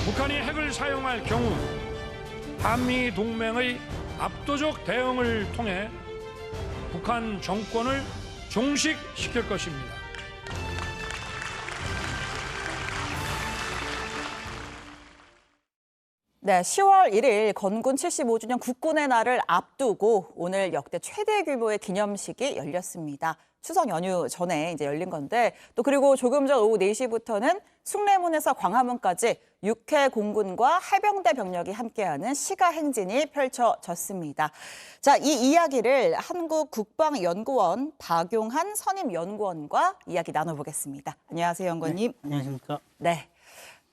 북한이 핵을 사용할 경우 한미 동맹의 압도적 대응을 통해 북한 정권을 종식시킬 것입니다. 네, 10월 1일 건군 75주년 국군의 날을 앞두고 오늘 역대 최대 규모의 기념식이 열렸습니다. 추석 연휴 전에 이제 열린 건데 또 그리고 조금 전 오후 4시부터는 숭례문에서 광화문까지 6회 공군과 해병대 병력이 함께하는 시가행진이 펼쳐졌습니다. 자, 이 이야기를 한국국방연구원 박용한 선임연구원과 이야기 나눠보겠습니다. 안녕하세요, 연구원님. 네, 안녕하십니까. 네.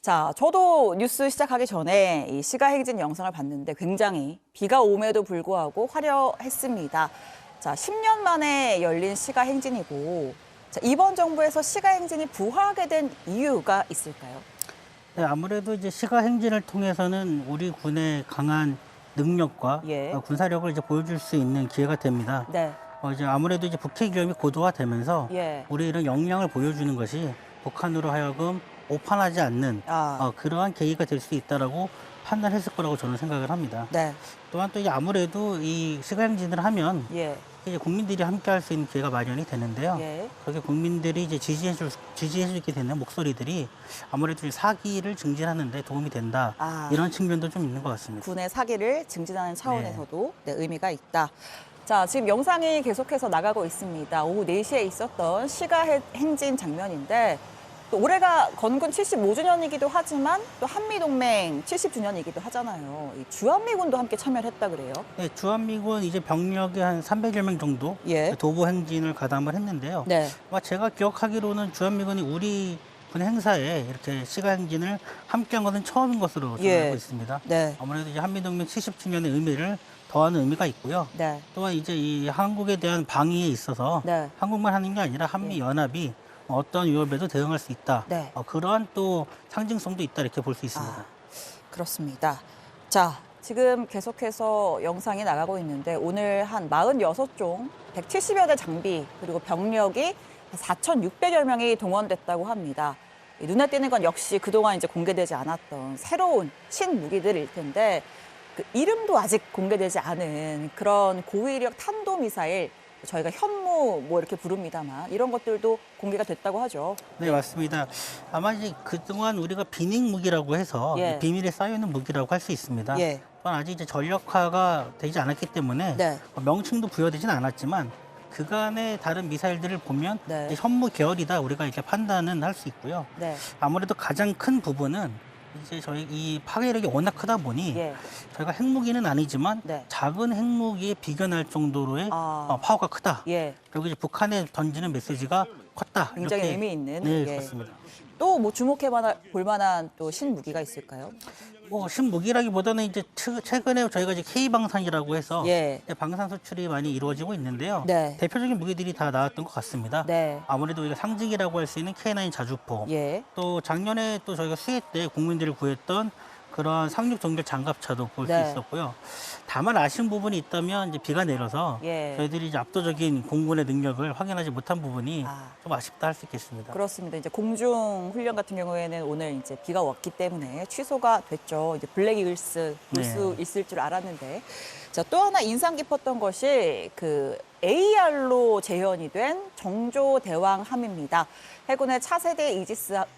자, 저도 뉴스 시작하기 전에 이 시가행진 영상을 봤는데 굉장히 비가 오음에도 불구하고 화려했습니다. 자, 10년 만에 열린 시가행진이고 자, 이번 정부에서 시가행진이 부활하게 된 이유가 있을까요? 네, 아무래도 이제 시가행진을 통해서는 우리 군의 강한 능력과 군사력을 이제 보여줄 수 있는 기회가 됩니다. 네. 이제 아무래도 이제 북핵 위험이 고도화되면서 예. 우리 이런 역량을 보여주는 것이 북한으로 하여금 오판하지 않는 그러한 계기가 될 수 있다라고 판단했을 거라고 저는 생각을 합니다. 네. 또한 또 이제 아무래도 이 시가행진을 하면 예. 이제 국민들이 함께할 수 있는 기회가 마련이 되는데요. 예. 그렇게 국민들이 이제 지지해주게 되는 목소리들이 아무래도 사기를 증진하는 데 도움이 된다. 이런 측면도 좀 있는 것 같습니다. 군의 사기를 증진하는 차원에서도 네, 의미가 있다. 자, 지금 영상이 계속해서 나가고 있습니다. 오후 4시에 있었던 시가행진 장면인데 또 올해가 건군 75주년이기도 하지만 또 한미동맹 70주년이기도 하잖아요. 이 주한미군도 함께 참여를 했다 그래요. 네, 주한미군 이제 병력이 한 300여 명 정도 도보 행진을 가담을 했는데요. 네. 제가 기억하기로는 주한미군이 우리 군 행사에 이렇게 시가행진을 함께한 것은 처음인 것으로 저는 알고 있습니다. 네. 아무래도 이제 한미동맹 70주년의 의미를 더하는 의미가 있고요. 네. 또한 이제 이 한국에 대한 방위에 있어서 한국만 하는 게 아니라 한미 연합이 어떤 위협에도 대응할 수 있다. 그러한 또 상징성도 있다 이렇게 볼 수 있습니다. 그렇습니다. 자, 지금 계속해서 영상이 나가고 있는데 오늘 한 46종, 170여 대 장비 그리고 병력이 4,600여 명이 동원됐다고 합니다. 눈에 띄는 건 역시 그동안 이제 공개되지 않았던 새로운 신무기들일 텐데 그 이름도 아직 공개되지 않은 그런 고위력 탄도미사일 저희가 현무 뭐 이렇게 부릅니다만 이런 것들도 공개가 됐다고 하죠. 네, 맞습니다. 아마 이제 그동안 우리가 비닝 무기라고 해서 비밀에 쌓여있는 무기라고 할 수 있습니다. 또한 아직 이제 전력화가 되지 않았기 때문에 명칭도 부여되진 않았지만 그간의 다른 미사일들을 보면 현무 계열이다 우리가 이렇게 판단은 할 수 있고요. 아무래도 가장 큰 부분은 이제 저희 이 파괴력이 워낙 크다 보니 저희가 핵무기는 아니지만 작은 핵무기에 비견할 정도로의 파워가 크다. 그리고 이제 북한에 던지는 메시지가 컸다. 굉장히 이렇게. 의미 있는. 네, 그렇습니다. 또 뭐 주목해 볼 만한 또 신무기가 있을까요? 신무기라기보다는 이제 최근에 저희가 이제 K방산이라고 해서 방산 수출이 많이 이루어지고 있는데요. 대표적인 무기들이 다 나왔던 것 같습니다. 아무래도 우리가 상징이라고 할 수 있는 K9 자주포, 또 작년에 또 저희가 수해 때 국민들이 구했던 그런 상륙 정결 장갑차도 볼 수 있었고요. 다만 아쉬운 부분이 있다면 이제 비가 내려서 저희들이 이제 압도적인 공군의 능력을 확인하지 못한 부분이 좀 아쉽다 할 수 있겠습니다. 그렇습니다. 이제 공중 훈련 같은 경우에는 오늘 이제 비가 왔기 때문에 취소가 됐죠. 이제 블랙 이글스 볼 수 있을 줄 알았는데. 자, 또 하나 인상 깊었던 것이 그 AR로 재현이 된 정조대왕함입니다. 해군의 차세대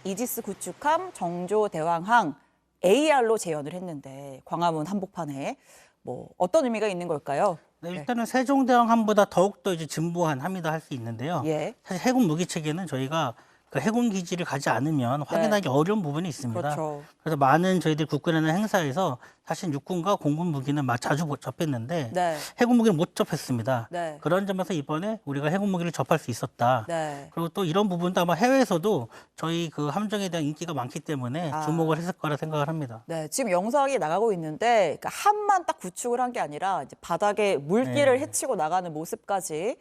이지스 구축함 정조대왕항 AR로 재현을 했는데 광화문 한복판에 뭐 어떤 의미가 있는 걸까요? 네, 일단은 세종대왕함보다 더욱더 이제 진보한 함이다 할 수 있는데요. 사실 해군 무기 체계는 저희가 그 해군 기지를 가지 않으면 확인하기 어려운 부분이 있습니다. 그래서 많은 저희들 국군에는 행사에서 사실 육군과 공군 무기는 자주 접했는데 해군 무기는 못 접했습니다. 그런 점에서 이번에 우리가 해군 무기를 접할 수 있었다. 그리고 또 이런 부분도 아마 해외에서도 저희 그 함정에 대한 인기가 많기 때문에 주목을 했을 거라 생각을 합니다. 네, 지금 영상이 나가고 있는데 그러니까 함만 딱 구축을 한 게 아니라 이제 바닥에 물길을 헤치고 나가는 모습까지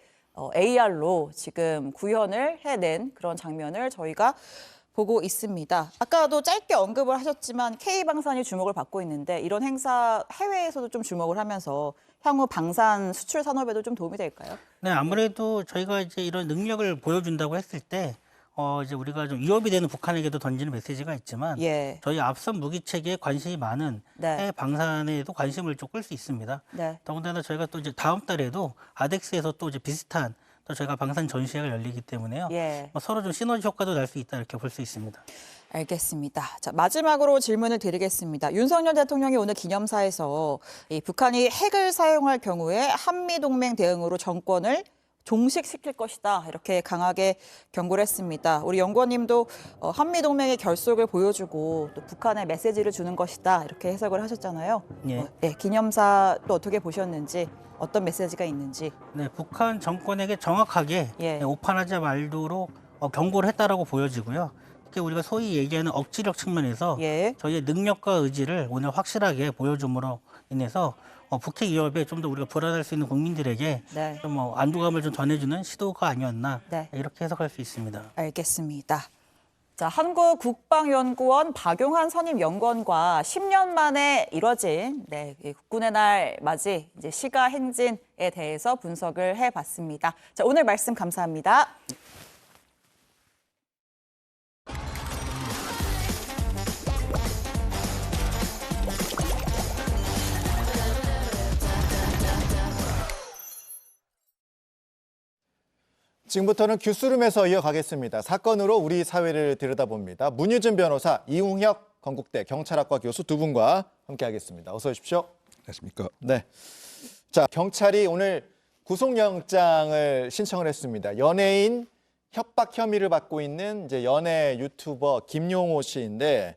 AR로 지금 구현을 해낸 그런 장면을 저희가 보고 있습니다. 아까도 짧게 언급을 하셨지만 K방산이 주목을 받고 있는데 이런 행사 해외에서도 좀 주목을 하면서 향후 방산 수출 산업에도 좀 도움이 될까요? 네, 아무래도 저희가 이제 이런 능력을 보여준다고 했을 때 이제 우리가 좀 위협이 되는 북한에게도 던지는 메시지가 있지만 저희 앞선 무기 체계에 관심이 많은 해외 방산에도 관심을 좀 끌 수 있습니다. 더군다나 저희가 또 이제 다음 달에도 아덱스에서 또 이제 비슷한 또 저희가 방산 전시회가 열리기 때문에요. 서로 좀 시너지 효과도 날 수 있다 이렇게 볼 수 있습니다. 알겠습니다. 자, 마지막으로 질문을 드리겠습니다. 윤석열 대통령이 오늘 기념사에서 이 북한이 핵을 사용할 경우에 한미동맹 대응으로 정권을 종식시킬 것이다 이렇게 강하게 경고를 했습니다. 우리 연구원님도 한미동맹의 결속을 보여주고 또 북한에 메시지를 주는 것이다 이렇게 해석을 하셨잖아요. 기념사 또 어떻게 보셨는지 어떤 메시지가 있는지. 네, 북한 정권에게 정확하게 오판하지 말도록 경고를 했다라고 보여지고요. 특히 우리가 소위 얘기하는 억지력 측면에서 저희의 능력과 의지를 오늘 확실하게 보여줌으로 인해서 북핵 위협에 좀 더 우리가 불안할 수 있는 국민들에게 좀 안도감을 좀 전해주는 시도가 아니었나 이렇게 해석할 수 있습니다. 알겠습니다. 자, 한국국방연구원 박용한 선임 연구원과 10년 만에 이뤄진 국군의 날 맞이 이제 시가행진에 대해서 분석을 해봤습니다. 자, 오늘 말씀 감사합니다. 지금부터는 뉴스룸에서 이어가겠습니다. 사건으로 우리 사회를 들여다봅니다. 문유진 변호사, 이웅혁 건국대 경찰학과 교수 두 분과 함께하겠습니다. 어서 오십시오. 안녕하십니까. 네. 자, 경찰이 오늘 구속영장을 신청을 했습니다. 연예인 협박 혐의를 받고 있는 이제 연예 유튜버 김용호 씨인데,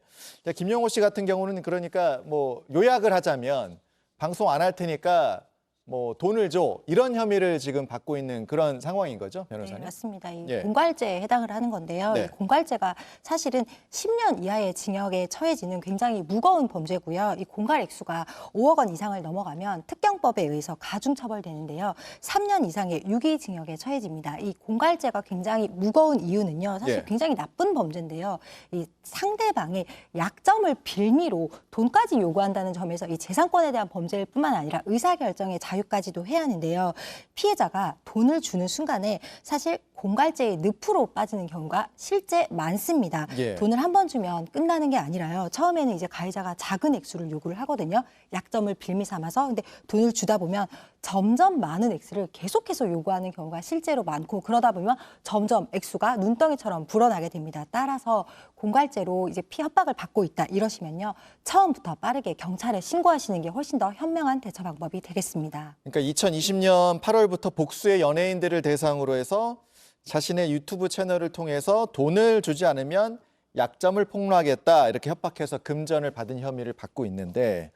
김용호 씨 같은 경우는 그러니까 뭐 요약을 하자면 방송 안 할 테니까 뭐 돈을 줘, 이런 혐의를 지금 받고 있는 그런 상황인 거죠, 변호사님? 네, 맞습니다. 이 예. 공갈죄에 해당을 하는 건데요. 네. 이 공갈죄가 사실은 10년 이하의 징역에 처해지는 굉장히 무거운 범죄고요. 이 공갈 액수가 5억 원 이상을 넘어가면 특경법에 의해서 가중 처벌되는데요. 3년 이상의 유기징역에 처해집니다. 이 공갈죄가 굉장히 무거운 이유는요. 사실 예. 굉장히 나쁜 범죄인데요. 이 상대방의 약점을 빌미로 돈까지 요구한다는 점에서 이 재산권에 대한 범죄일 뿐만 아니라 의사결정의 자유까지도 해야 하는데요. 피해자가 돈을 주는 순간에 사실 공갈죄의 늪으로 빠지는 경우가 실제 많습니다. 예. 돈을 한 번 주면 끝나는 게 아니라요. 처음에는 이제 가해자가 작은 액수를 요구를 하거든요. 약점을 빌미 삼아서. 근데 돈을 주다 보면 점점 많은 액수를 계속해서 요구하는 경우가 실제로 많고, 그러다 보면 점점 액수가 눈덩이처럼 불어나게 됩니다. 따라서 공갈죄로 이제 협박을 받고 있다 이러시면요. 처음부터 빠르게 경찰에 신고하시는 게 훨씬 더 현명한 대처 방법이 되겠습니다. 그러니까 2020년 8월부터 복수의 연예인들을 대상으로 해서 자신의 유튜브 채널을 통해서 돈을 주지 않으면 약점을 폭로하겠다, 이렇게 협박해서 금전을 받은 혐의를 받고 있는데,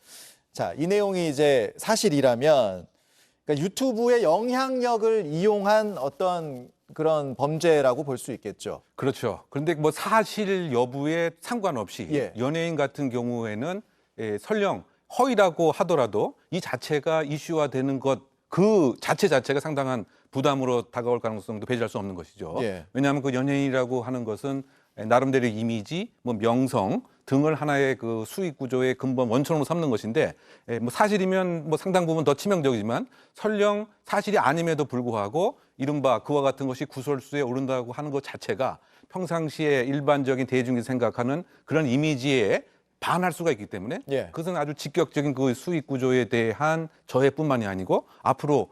자, 이 내용이 이제 사실이라면 그러니까 유튜브의 영향력을 이용한 어떤 그런 범죄라고 볼 수 있겠죠. 그렇죠. 그런데 뭐 사실 여부에 상관없이 예. 연예인 같은 경우에는 설령 허위라고 하더라도 이 자체가 이슈화되는 것, 그 자체가 상당한 부담으로 다가올 가능성도 배제할 수 없는 것이죠. 예. 왜냐하면 그 연예인이라고 하는 것은 나름대로 이미지, 뭐 명성 등을 하나의 그 수익 구조의 근본 원천으로 삼는 것인데, 뭐 사실이면 뭐 상당 부분 더 치명적이지만 설령 사실이 아님에도 불구하고 이른바 그와 같은 것이 구설수에 오른다고 하는 것 자체가 평상시에 일반적인 대중이 생각하는 그런 이미지에 반할 수가 있기 때문에 예. 그것은 아주 직격적인 그 수익 구조에 대한 저해뿐만이 아니고 앞으로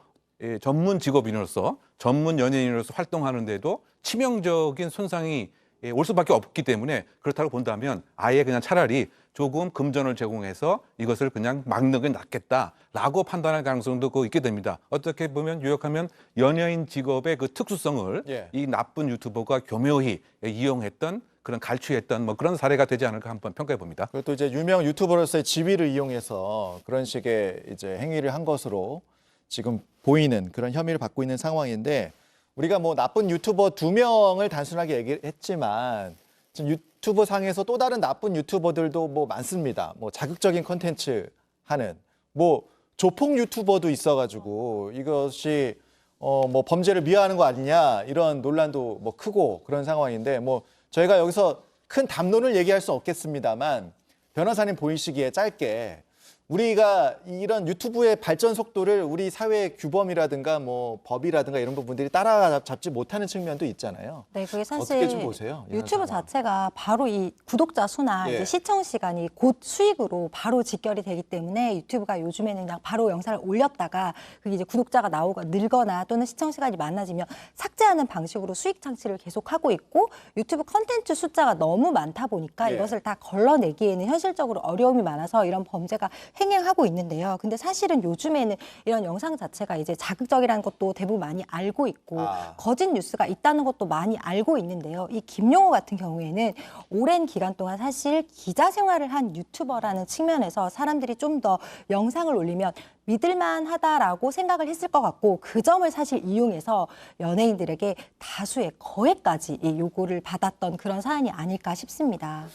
전문 직업인으로서 전문 연예인으로서 활동하는데도 치명적인 손상이 올 수밖에 없기 때문에, 그렇다고 본다면 아예 그냥 차라리 조금 금전을 제공해서 이것을 그냥 막는 게 낫겠다라고 판단할 가능성도 있게 됩니다. 어떻게 보면 요약하면 연예인 직업의 그 특수성을 예. 이 나쁜 유튜버가 교묘히 이용했던, 그런 갈취했던 뭐 그런 사례가 되지 않을까 한번 평가해 봅니다. 그것도 이제 유명 유튜버로서의 지위를 이용해서 그런 식의 이제 행위를 한 것으로 지금 보이는 그런 혐의를 받고 있는 상황인데, 우리가 뭐 나쁜 유튜버 2명을 단순하게 얘기했지만 지금 유튜브 상에서 또 다른 나쁜 유튜버들도 뭐 많습니다. 뭐 자극적인 콘텐츠 하는 뭐 조폭 유튜버도 있어가지고 이것이 뭐 범죄를 미화하는 거 아니냐, 이런 논란도 뭐 크고 그런 상황인데, 뭐 저희가 여기서 큰 담론을 얘기할 수 없겠습니다만 변호사님 보이시기에 짧게 우리가 이런 유튜브의 발전 속도를 우리 사회의 규범이라든가 뭐 법이라든가 이런 부분들이 따라잡지 못하는 측면도 있잖아요. 네, 그게 사실 어떻게 좀 보세요? 유튜브 자체가 바로 이 구독자 수나 예. 이제 시청 시간이 곧 수익으로 바로 직결이 되기 때문에 유튜브가 요즘에는 그냥 바로 영상을 올렸다가 그게 이제 구독자가 나오거나 늘거나 또는 시청 시간이 많아지면 삭제하는 방식으로 수익 창출을 계속하고 있고, 유튜브 컨텐츠 숫자가 너무 많다 보니까 예. 이것을 다 걸러내기에는 현실적으로 어려움이 많아서 이런 범죄가 행행하고 있는데요. 근데 사실은 요즘에는 이런 영상 자체가 이제 자극적이라는 것도 대부분 많이 알고 있고 거짓 뉴스가 있다는 것도 많이 알고 있는데요. 이 김용호 같은 경우에는 오랜 기간 동안 사실 기자 생활을 한 유튜버라는 측면에서 사람들이 좀 더 영상을 올리면 믿을만하다라고 생각을 했을 것 같고, 그 점을 사실 이용해서 연예인들에게 다수의 거액까지 이 요구를 받았던 그런 사안이 아닐까 싶습니다.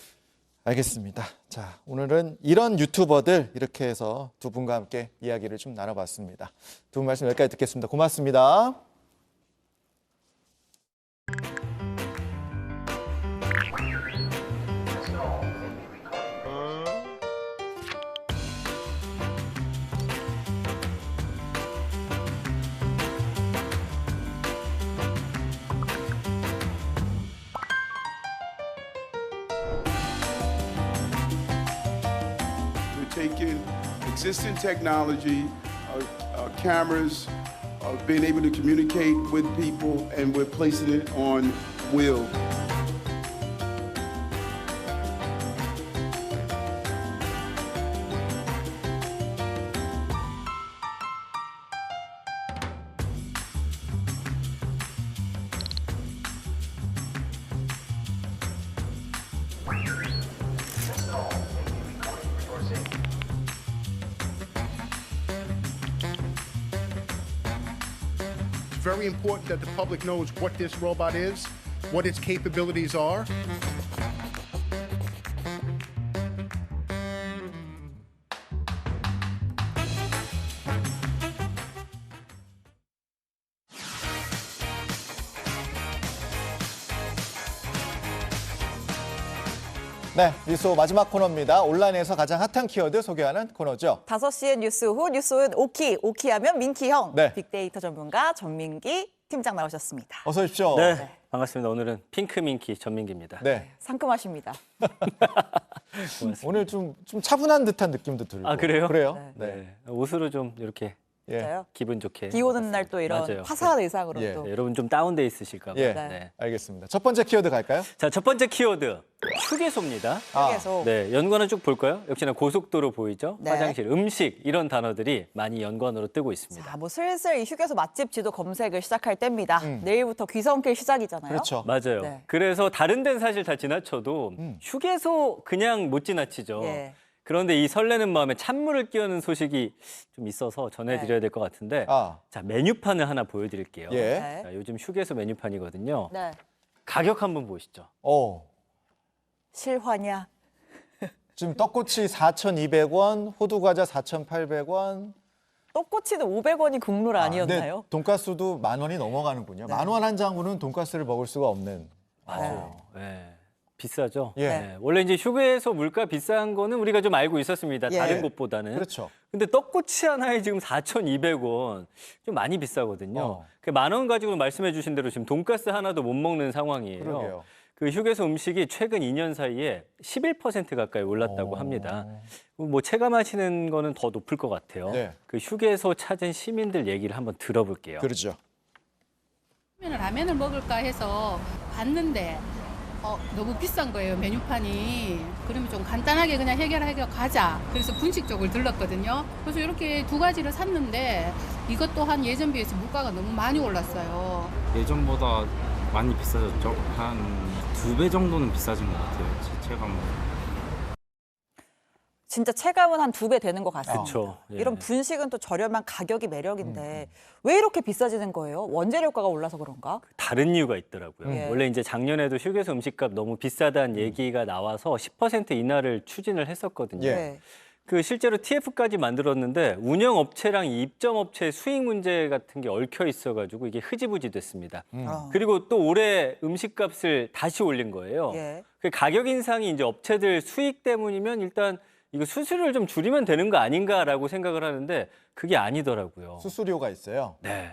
알겠습니다. 자, 오늘은 이런 유튜버들 이렇게 해서 두 분과 함께 이야기를 좀 나눠봤습니다. 두 분 말씀 여기까지 듣겠습니다. 고맙습니다. Taking existing technology, cameras, being able to communicate with people, and we're placing it on wheels. It's very important that the public knows what this robot is, what its capabilities are. 네, 뉴스 마지막 코너입니다. 온라인에서 가장 핫한 키워드 소개하는 코너죠. 5시의 뉴스 후 뉴스는 오키하면 민키형. 네. 빅데이터 전문가 전민기 팀장 나오셨습니다. 어서 오십시오. 네, 반갑습니다. 오늘은 핑크민키 전민기입니다. 네. 상큼하십니다. 오늘 좀 차분한 듯한 느낌도 들고. 아, 그래요? 그래요? 네. 옷으로 좀 이렇게 진짜요? 기분 좋게. 비 오는 날 또 이런 맞아요. 화사한 의상으로 예. 또. 네, 여러분 좀 다운돼 있으실까 봐요. 예, 네. 알겠습니다. 첫 번째 키워드 갈까요? 자, 첫 번째 키워드 휴게소입니다. 휴게소. 네, 연관어 쭉 볼까요? 역시나 고속도로 보이죠? 네. 화장실, 음식 이런 단어들이 많이 연관어로 뜨고 있습니다. 자, 뭐 슬슬 이 휴게소 맛집 지도 검색을 시작할 때입니다. 내일부터 귀성길 시작이잖아요. 그렇죠. 맞아요. 네. 그래서 다른 데는 사실 다 지나쳐도 휴게소 그냥 못 지나치죠. 예. 그런데 이 설레는 마음에 찬물을 끼얹는 소식이 좀 있어서 전해드려야 될 것 같은데 자, 메뉴판을 하나 보여드릴게요. 예. 자, 요즘 휴게소 메뉴판이거든요. 네. 가격 한번 보시죠. 실화냐? 지금 떡꼬치 4,200원, 호두과자 4,800원. 떡꼬치는 500원이 국룰 아니었나요? 근데 돈가스도 10,000원이 넘어가는군요. 10,000원 한 장으로는 돈가스를 먹을 수가 없는. 맞아요. 네. 비싸죠. 예. 네. 원래 이제 휴게소 물가 비싼 거는 우리가 좀 알고 있었습니다. 예. 다른 곳보다는. 그렇죠. 근데 떡꼬치 하나에 지금 4,200원 좀 많이 비싸거든요. 그 10,000원 가지고 말씀해 주신 대로 지금 돈가스 하나도 못 먹는 상황이에요. 그러게요. 그 휴게소 음식이 최근 2년 사이에 11% 가까이 올랐다고 합니다. 뭐 체감하시는 거는 더 높을 것 같아요. 네. 그 휴게소 찾은 시민들 얘기를 한번 들어볼게요. 그렇죠. 라면을 먹을까 해서 봤는데 너무 비싼 거예요, 메뉴판이. 그러면 좀 간단하게 그냥 해결하고 가자. 그래서 분식 쪽을 들렀거든요. 그래서 이렇게 두 가지를 샀는데 이것 또한 예전 비해서 물가가 너무 많이 올랐어요. 예전보다 많이 비싸졌죠. 한 2배 정도는 비싸진 것 같아요, 제 체감으로. 진짜 체감은 한 2배 되는 것 같습니다. 그쵸. 예. 이런 분식은 또 저렴한 가격이 매력인데 왜 이렇게 비싸지는 거예요? 원재료가가 올라서 그런가? 다른 이유가 있더라고요. 예. 원래 이제 작년에도 휴게소 음식값 너무 비싸다는 얘기가 나와서 10% 인하를 추진을 했었거든요. 예. 그 실제로 TF까지 만들었는데 운영 업체랑 입점 업체 수익 문제 같은 게 얽혀 있어가지고 이게 흐지부지 됐습니다. 그리고 또 올해 음식값을 다시 올린 거예요. 예. 그 가격 인상이 이제 업체들 수익 때문이면 일단 이거 수수료를 좀 줄이면 되는 거 아닌가라고 생각을 하는데 그게 아니더라고요. 수수료가 있어요. 네.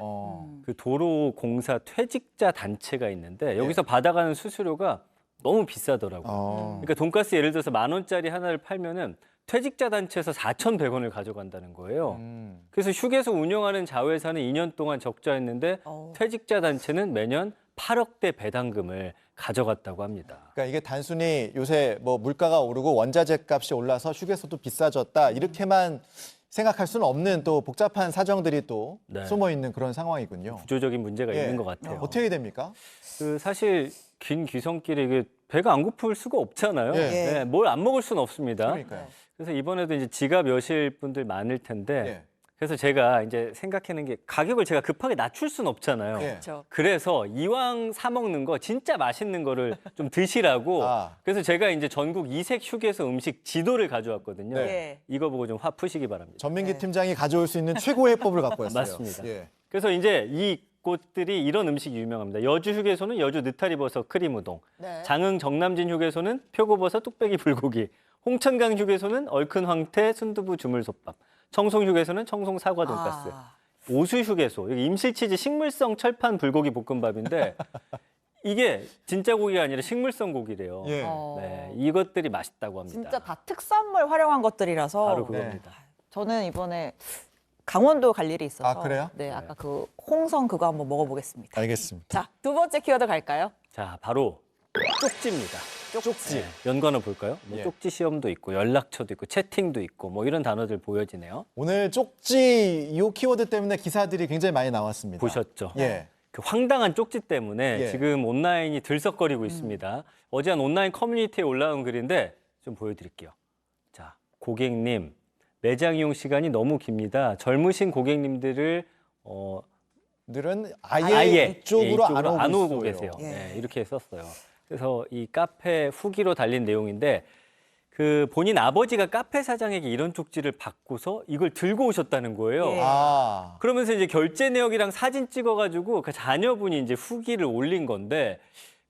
그 도로공사 퇴직자 단체가 있는데 여기서 받아가는 수수료가 너무 비싸더라고요. 그러니까 돈가스 예를 들어서 10,000원짜리 하나를 팔면은 퇴직자 단체에서 4,100원을 가져간다는 거예요. 그래서 휴게소 운영하는 자회사는 2년 동안 적자였는데 퇴직자 단체는 매년 8억대 배당금을 가져갔다고 합니다. 그러니까 이게 단순히 요새 뭐 물가가 오르고 원자재 값이 올라서 휴게소도 비싸졌다 이렇게만 생각할 수는 없는 또 복잡한 사정들이 또 숨어 있는 그런 상황이군요. 구조적인 문제가 있는 것 같아요. 어떻게 해야 됩니까? 그 사실 긴 귀성길에 이게 배가 안 고플 수가 없잖아요. 네, 뭘 안 먹을 수는 없습니다. 그러니까요. 그래서 이번에도 이제 지갑 여실 분들 많을 텐데 그래서 제가 이제 생각하는 게 가격을 제가 급하게 낮출 수는 없잖아요. 그렇죠. 그래서 이왕 사 먹는 거 진짜 맛있는 거를 좀 드시라고 그래서 제가 이제 전국 이색 휴게소 음식 지도를 가져왔거든요. 네. 이거 보고 좀 화 푸시기 바랍니다. 전민기 팀장이 가져올 수 있는 최고의 해법을 갖고 왔어요. 맞습니다. 예. 그래서 이제 이 곳들이 이런 음식이 유명합니다. 여주 휴게소는 여주 느타리버섯 크림 우동, 장흥 정남진 휴게소는 표고버섯 뚝배기 불고기, 홍천강 휴게소는 얼큰 황태 순두부 주물솥밥, 청송 휴게소는 청송 사과 돈가스, 오수 휴게소 여기 임실치즈 식물성 철판 불고기 볶음밥인데 이게 진짜 고기가 아니라 식물성 고기래요. 네, 이것들이 맛있다고 합니다. 진짜 다 특산물 활용한 것들이라서 바로 그겁니다. 저는 이번에 강원도 갈 일이 있어서. 아, 그래요? 네, 아까 그 홍성 그거 한번 먹어보겠습니다. 알겠습니다. 자, 두 번째 키워드 갈까요? 자, 바로 쪽지입니다. 쪽지. 네, 연관어 볼까요? 뭐 예. 쪽지 시험도 있고 연락처도 있고 채팅도 있고 뭐 이런 단어들 보여지네요. 오늘 쪽지 이 키워드 때문에 기사들이 굉장히 많이 나왔습니다. 보셨죠? 예. 그 황당한 쪽지 때문에 예. 지금 온라인이 들썩거리고 있습니다. 어제 한 온라인 커뮤니티에 올라온 글인데 좀 보여드릴게요. 자, 고객님, 매장 이용 시간이 너무 깁니다. 젊으신 고객님들을 늘은 아예 이쪽으로 안 오고 있어요. 계세요. 예. 네, 이렇게 썼어요. 그래서 이 카페 후기로 달린 내용인데 그 본인 아버지가 카페 사장에게 이런 쪽지를 받고서 이걸 들고 오셨다는 거예요. 예. 아, 그러면서 이제 결제 내역이랑 사진 찍어가지고 그 자녀분이 이제 후기를 올린 건데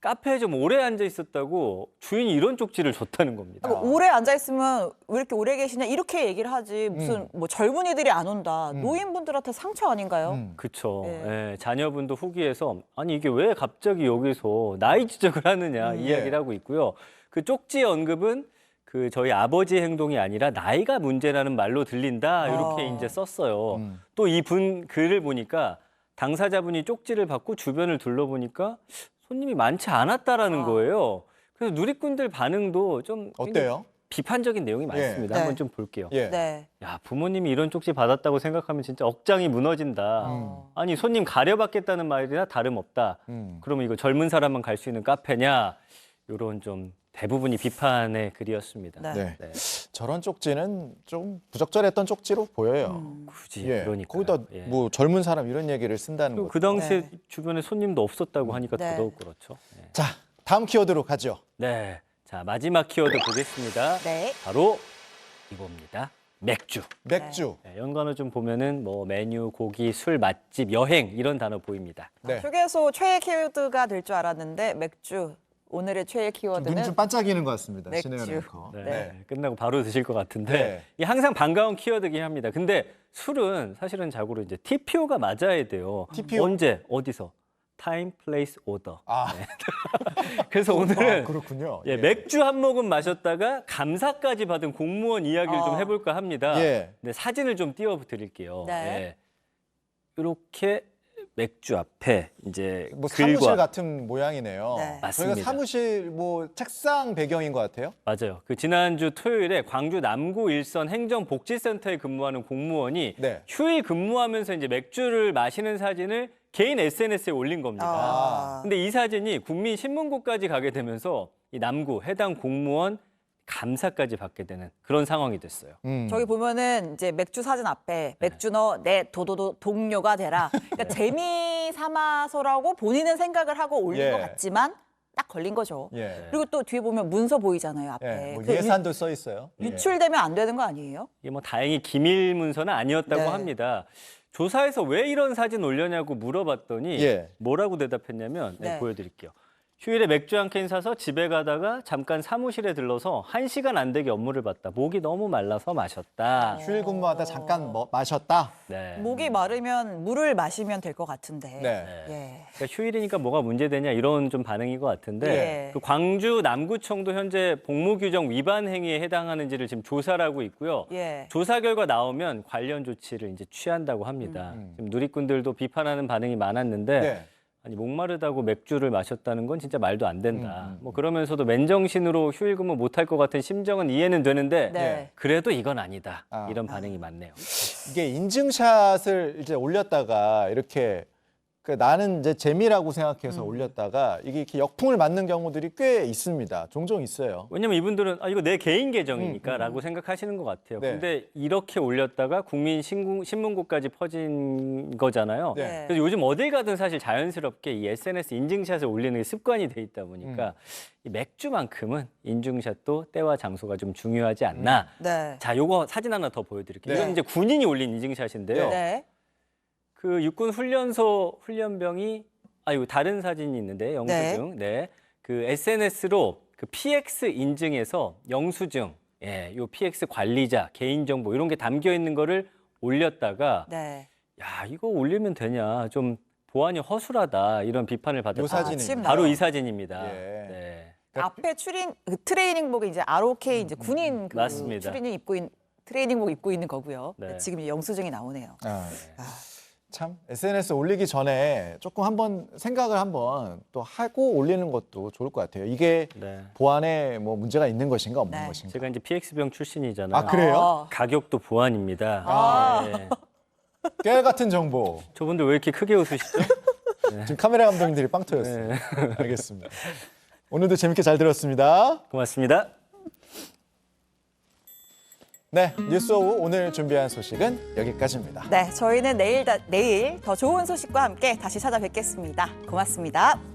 카페에 좀 오래 앉아 있었다고 주인이 이런 쪽지를 줬다는 겁니다. 오래 앉아 있으면 왜 이렇게 오래 계시냐 이렇게 얘기를 하지 무슨 뭐 젊은이들이 안 온다. 노인분들한테 상처 아닌가요? 그렇죠. 예. 예, 자녀분도 후기에서 아니 이게 왜 갑자기 여기서 나이 지적을 하느냐 이야기를 하고 있고요. 그 쪽지의 언급은 그 저희 아버지의 행동이 아니라 나이가 문제라는 말로 들린다 이렇게 이제 썼어요. 또 이 분 글을 보니까 당사자분이 쪽지를 받고 주변을 둘러보니까 손님이 많지 않았다라는 거예요. 그래서 누리꾼들 반응도 좀 어때요? 비판적인 내용이 많습니다. 네. 한번 좀 볼게요. 예. 네. 야, 부모님이 이런 쪽지 받았다고 생각하면 진짜 억장이 무너진다. 아니, 손님 가려받겠다는 말이나 다름없다. 그러면 이거 젊은 사람만 갈 수 있는 카페냐? 이런 좀 대부분이 비판의 글이었습니다. 네. 저런 쪽지는 좀 부적절했던 쪽지로 보여요. 굳이 예. 그러니까. 거기다 뭐 젊은 사람 이런 얘기를 쓴다는 거. 그 당시에 주변에 손님도 없었다고 하니까 네. 더더욱 그렇죠. 네. 자, 다음 키워드로 가죠. 네. 자, 마지막 키워드 보겠습니다. 네. 바로 이겁니다. 맥주. 맥주. 네, 연관어 좀 보면은 뭐 메뉴, 고기, 술, 맛집, 여행 이런 단어 보입니다. 네. 휴게소 최애 키워드가 될 줄 알았는데 맥주. 오늘의 최애 키워드는 눈이 좀 반짝이는 것 같습니다. 맥주. 진행하는 거. 네. 끝나고 바로 드실 것 같은데 네. 이 항상 반가운 키워드긴 합니다. 근데 술은 사실은 자고로 이제 TPO가 맞아야 돼요. TPO? 언제 어디서 Time, Place, Order. 아, 그래서 오늘은 그렇군요. 예, 맥주 한 모금 마셨다가 감사까지 받은 공무원 이야기를 좀 해볼까 합니다. 예. 네, 사진을 좀 띄워드릴게요. 네. 예. 이렇게 맥주 앞에 이제 뭐 글과 사무실 같은 모양이네요. 네. 맞습니다. 저희가 사무실 뭐 책상 배경인 것 같아요. 맞아요. 그 지난주 토요일에 광주 남구 일선 행정복지센터에 근무하는 공무원이 네. 휴일 근무하면서 이제 맥주를 마시는 사진을 개인 SNS에 올린 겁니다. 근데 이 사진이 국민신문고까지 가게 되면서 이 남구 해당 공무원 감사까지 받게 되는 그런 상황이 됐어요. 저기 보면은 이제 맥주 사진 앞에 맥주 너 내 도도도 동료가 되라. 그러니까 재미 삼아서라고 본인은 생각을 하고 올린 예. 것 같지만 딱 걸린 거죠. 예. 그리고 또 뒤에 보면 문서 보이잖아요, 앞에. 예. 뭐 그 예산도 써 있어요. 유출되면 안 되는 거 아니에요? 이게 뭐 다행히 기밀 문서는 아니었다고 네. 합니다. 조사에서 왜 이런 사진 올렸냐고 물어봤더니 예. 뭐라고 대답했냐면 네. 보여드릴게요. 휴일에 맥주 한 캔 사서 집에 가다가 잠깐 사무실에 들러서 1시간 안 되게 업무를 봤다. 목이 너무 말라서 마셨다. 휴일 근무하다 잠깐 마셨다. 네. 목이 마르면 물을 마시면 될 것 같은데. 네. 예. 그러니까 휴일이니까 뭐가 문제되냐 이런 좀 반응인 것 같은데 예. 그 광주 남구청도 현재 복무 규정 위반 행위에 해당하는지를 지금 조사를 하고 있고요. 예. 조사 결과 나오면 관련 조치를 이제 취한다고 합니다. 지금 누리꾼들도 비판하는 반응이 많았는데 네. 아니 목마르다고 맥주를 마셨다는 건 진짜 말도 안 된다. 뭐 그러면서도 맨정신으로 휴일 근무 못할 것 같은 심정은 이해는 되는데 네. 그래도 이건 아니다. 이런 반응이 많네요. 이게 인증샷을 이제 올렸다가 이렇게 나는 이제 재미라고 생각해서 올렸다가 이게 이렇게 역풍을 맞는 경우들이 꽤 있습니다. 종종 있어요. 왜냐면 이분들은 이거 내 개인 계정이니까라고 생각하시는 것 같아요. 네. 근데 이렇게 올렸다가 국민신문고까지 퍼진 거잖아요. 네. 그래서 요즘 어딜 가든 사실 자연스럽게 이 SNS 인증샷을 올리는 게 습관이 돼 있다 보니까 이 맥주만큼은 인증샷도 때와 장소가 좀 중요하지 않나. 네. 자, 요거 사진 하나 더 보여드릴게요. 네. 이건 이제 군인이 올린 인증샷인데요. 네. 그 육군 훈련소 훈련병이 이거 다른 사진이 있는데 영수증. 네. 그 SNS로 그 PX 인증에서 영수증, 요 PX 관리자, 개인정보 이런 게 담겨 있는 거를 올렸다가 네. 야, 이거 올리면 되냐. 좀 보안이 허술하다. 이런 비판을 받았다. 요 사진입니다. 바로 이 사진입니다. 예. 네. 앞에 그 트레이닝복이 이제 ROK 이제 군인 그 맞습니다. 추리닝 입고 트레이닝복 입고 있는 거고요. 네. 지금 영수증이 나오네요. 참 SNS 올리기 전에 조금 한번 생각을 한번 또 하고 올리는 것도 좋을 것 같아요. 이게 보안에 뭐 문제가 있는 것인가 없는 것인가. 제가 이제 PX병 출신이잖아요. 아, 그래요? 가격도 보안입니다. 네. 깨알 같은 정보. 저분들 왜 이렇게 크게 웃으시죠? 지금 카메라 감독님들이 빵 터졌어요. 알겠습니다. 오늘도 재밌게 잘 들었습니다. 고맙습니다. 네, 뉴스 오후 오늘 준비한 소식은 여기까지입니다. 네, 저희는 내일 더 좋은 소식과 함께 다시 찾아뵙겠습니다. 고맙습니다.